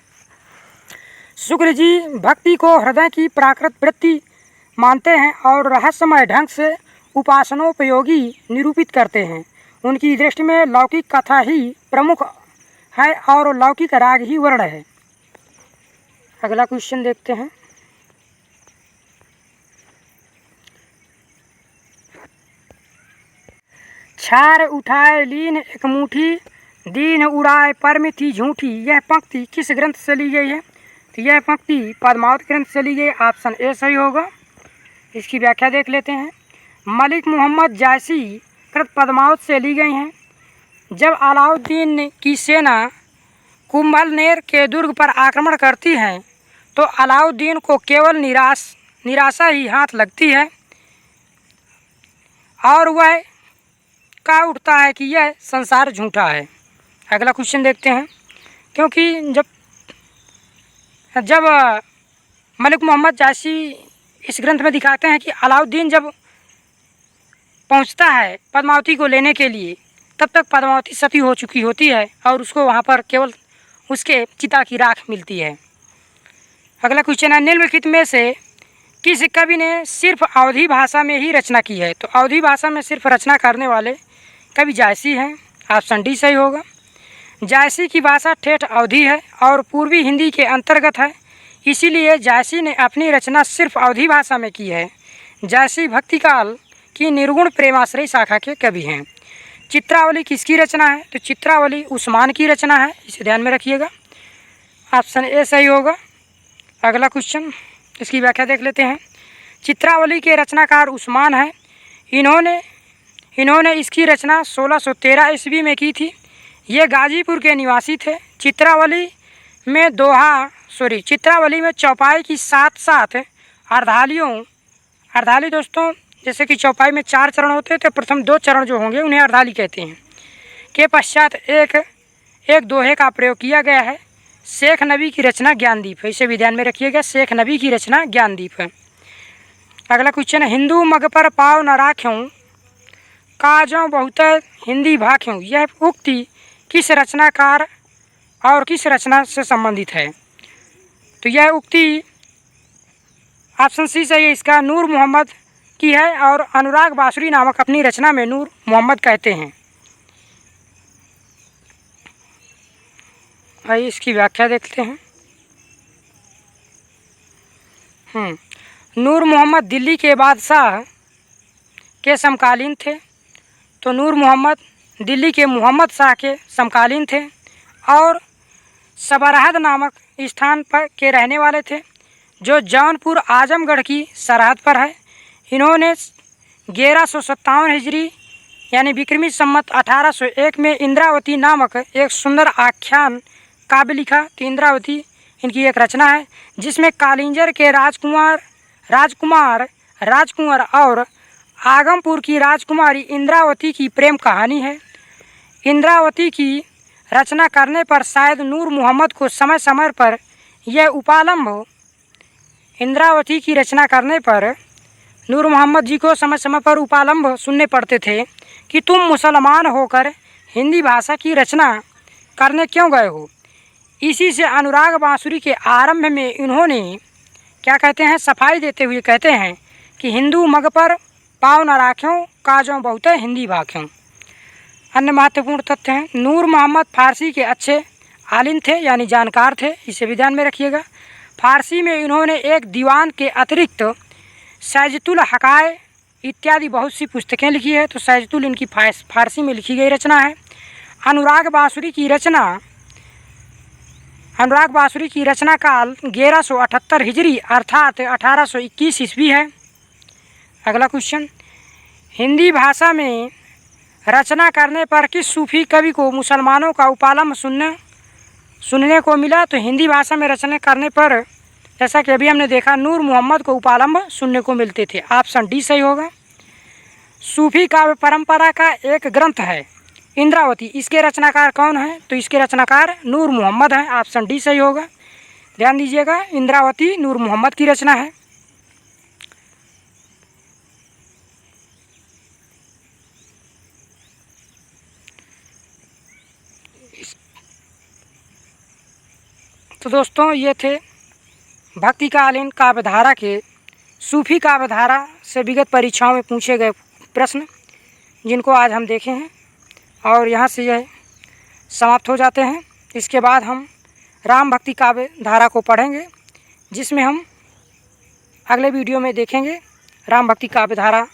[SPEAKER 1] शुक्ल जी भक्ति को हृदय की प्राकृत वृत्ति मानते हैं और रहस्यमय ढंग से उपासनोपयोगी निरूपित करते हैं। उनकी दृष्टि में लौकिक कथा ही प्रमुख है और लौकिक राग ही वर्ण है। अगला क्वेश्चन देखते हैं, छार उठाए लीन एक मुट्ठी, दीन उड़ाए परम थी झूठी। यह पंक्ति किस ग्रंथ से ली गई है? तो यह पंक्ति पद्मावत ग्रंथ से ली गई। ऑप्शन ए सही होगा। इसकी व्याख्या देख लेते हैं। मलिक मोहम्मद जायसी कृत पद्मावत से ली गई हैं। जब अलाउद्दीन की सेना कुंभलनेर के दुर्ग पर आक्रमण करती है तो अलाउद्दीन को केवल निराशा ही हाथ लगती है और वह कह उठता है कि यह संसार झूठा है। अगला क्वेश्चन देखते हैं, क्योंकि जब मलिक मोहम्मद जायसी इस ग्रंथ में दिखाते हैं कि अलाउद्दीन जब पहुंचता है पद्मावती को लेने के लिए तब तक पद्मावती सती हो चुकी होती है और उसको वहां पर केवल उसके चिता की राख मिलती है। अगला क्वेश्चन है, निम्नलिखित में से किस कवि ने सिर्फ अवधी भाषा में ही रचना की है? तो अवधी भाषा में सिर्फ रचना करने वाले कवि जायसी हैं। ऑप्शन डी सही होगा। जायसी की भाषा ठेठ अवधी है और पूर्वी हिंदी के अंतर्गत है, इसीलिए जायसी ने अपनी रचना सिर्फ अवधी भाषा में की है। जायसी भक्तिकाल की निर्गुण प्रेमाश्रयी शाखा के कवि हैं। चित्रावली किसकी रचना है? तो चित्रावली उस्मान की रचना है, इसे ध्यान में रखिएगा। ऑप्शन ए सही होगा। अगला क्वेश्चन, इसकी व्याख्या देख लेते हैं। चित्रावली के रचनाकार उस्मान हैं। इन्होंने इसकी रचना 1613 ईस्वी में की थी। ये गाजीपुर के निवासी थे। चित्रावली में चौपाई की साथ साथ अर्धाली दोस्तों, जैसे कि चौपाई में 4 चरण होते हैं तो प्रथम 2 चरण जो होंगे उन्हें अर्धाली कहते हैं। के पश्चात एक दोहे का प्रयोग किया गया है। शेख नबी की रचना ज्ञानदीप है, इसे भी ध्यान में रखिएगा। शेख नबी की रचना ज्ञानदीप है। अगला क्वेश्चन है, हिंदू मग पर पाव न राख्यों काजों बहुत हिंदी भाख्यों। यह उक्ति किस रचनाकार और किस रचना से संबंधित है? तो यह उक्ति ऑप्शन सी सही है इसका, नूर मोहम्मद की है और अनुराग बासुरी नामक अपनी रचना में नूर मोहम्मद कहते हैं। आइए इसकी व्याख्या देखते हैं। नूर मोहम्मद दिल्ली के बादशाह के समकालीन थे। तो नूर मोहम्मद दिल्ली के मोहम्मद शाह के समकालीन थे और सबरहद नामक स्थान पर के रहने वाले थे, जो जौनपुर आजमगढ़ की सरहद पर है। इन्होंने 1157 हिजरी यानी विक्रमी संवत 1801 में इंद्रावती नामक एक सुंदर आख्यान काव्य लिखा। तो इंद्रावती इनकी एक रचना है, जिसमें कालिंजर के राजकुंवर और आगमपुर की राजकुमारी इंद्रावती की प्रेम कहानी है। इंद्रावती की रचना करने पर शायद नूर मोहम्मद को समय समय पर यह उपालंभ इंद्रावती की रचना करने पर नूर मोहम्मद जी को समय समय पर उपालंभ सुनने पड़ते थे कि तुम मुसलमान होकर हिंदी भाषा की रचना करने क्यों गए हो। इसी से अनुराग बांसुरी के आरंभ में इन्होंने क्या कहते हैं, सफाई देते हुए कहते हैं कि हिंदू मग पर पाव न राख्यों काजों बहुत हिंदी भाख्यों। अन्य महत्वपूर्ण तथ्य हैं, नूर मोहम्मद फारसी के अच्छे आलिम थे यानी जानकार थे, इसे भी ध्यान में रखिएगा। फारसी में इन्होंने एक दीवान के अतिरिक्त सैजतुल हकाए इत्यादि बहुत सी पुस्तकें लिखी है। तो सैजतुल इनकी फारसी में लिखी गई रचना है। अनुराग बांसुरी की रचना काल 1178 हिजरी अर्थात 1821 ईस्वी है। अगला क्वेश्चन, हिंदी भाषा में रचना करने पर किस सूफी कवि को मुसलमानों का उपालंभ सुनने को मिला? तो हिंदी भाषा में रचना करने पर जैसा कि अभी हमने देखा नूर मोहम्मद को उपालंभ सुनने को मिलते थे। ऑप्शन डी सही होगा। सूफी काव्य परंपरा का एक ग्रंथ है इंद्रावती, इसके रचनाकार कौन है? तो इसके रचनाकार नूर मोहम्मद हैं। ऑप्शन डी सही होगा। ध्यान दीजिएगा, इंद्रावती नूर मोहम्मद की रचना है। तो दोस्तों ये थे भक्तिकालीन काव्यधारा के सूफी काव्यधारा से विगत परीक्षाओं में पूछे गए प्रश्न, जिनको आज हम देखे हैं और यहाँ से यह समाप्त हो जाते हैं। इसके बाद हम राम भक्ति काव्य धारा को पढ़ेंगे, जिसमें हम अगले वीडियो में देखेंगे राम भक्ति काव्य धारा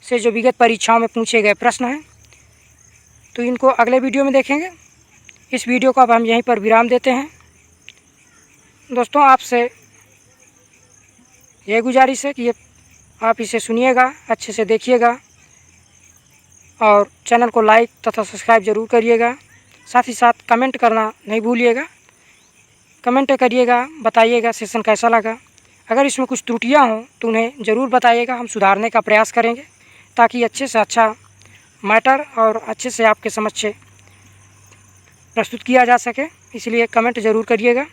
[SPEAKER 1] से जो विगत परीक्षाओं में पूछे गए प्रश्न हैं। तो इनको अगले वीडियो में देखेंगे। इस वीडियो को अब हम यहीं पर विराम देते हैं। दोस्तों आपसे यह गुजारिश है कि आप इसे सुनिएगा, अच्छे से देखिएगा और चैनल को लाइक तथा सब्सक्राइब ज़रूर करिएगा। साथ ही साथ कमेंट करना नहीं भूलिएगा। कमेंट करिएगा, बताइएगा सेशन कैसा लगा। अगर इसमें कुछ त्रुटियां हों तो उन्हें ज़रूर बताइएगा, हम सुधारने का प्रयास करेंगे ताकि अच्छे से अच्छा मैटर और अच्छे से आपके समक्ष प्रस्तुत किया जा सके। इसलिए कमेंट ज़रूर करिएगा।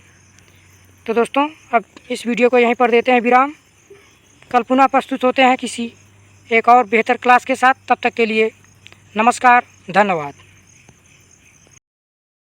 [SPEAKER 1] तो दोस्तों अब इस वीडियो को यहीं पर देते हैं विराम। कल पुनः प्रस्तुत होते हैं किसी एक और बेहतर क्लास के साथ। तब तक के लिए नमस्कार, धन्यवाद।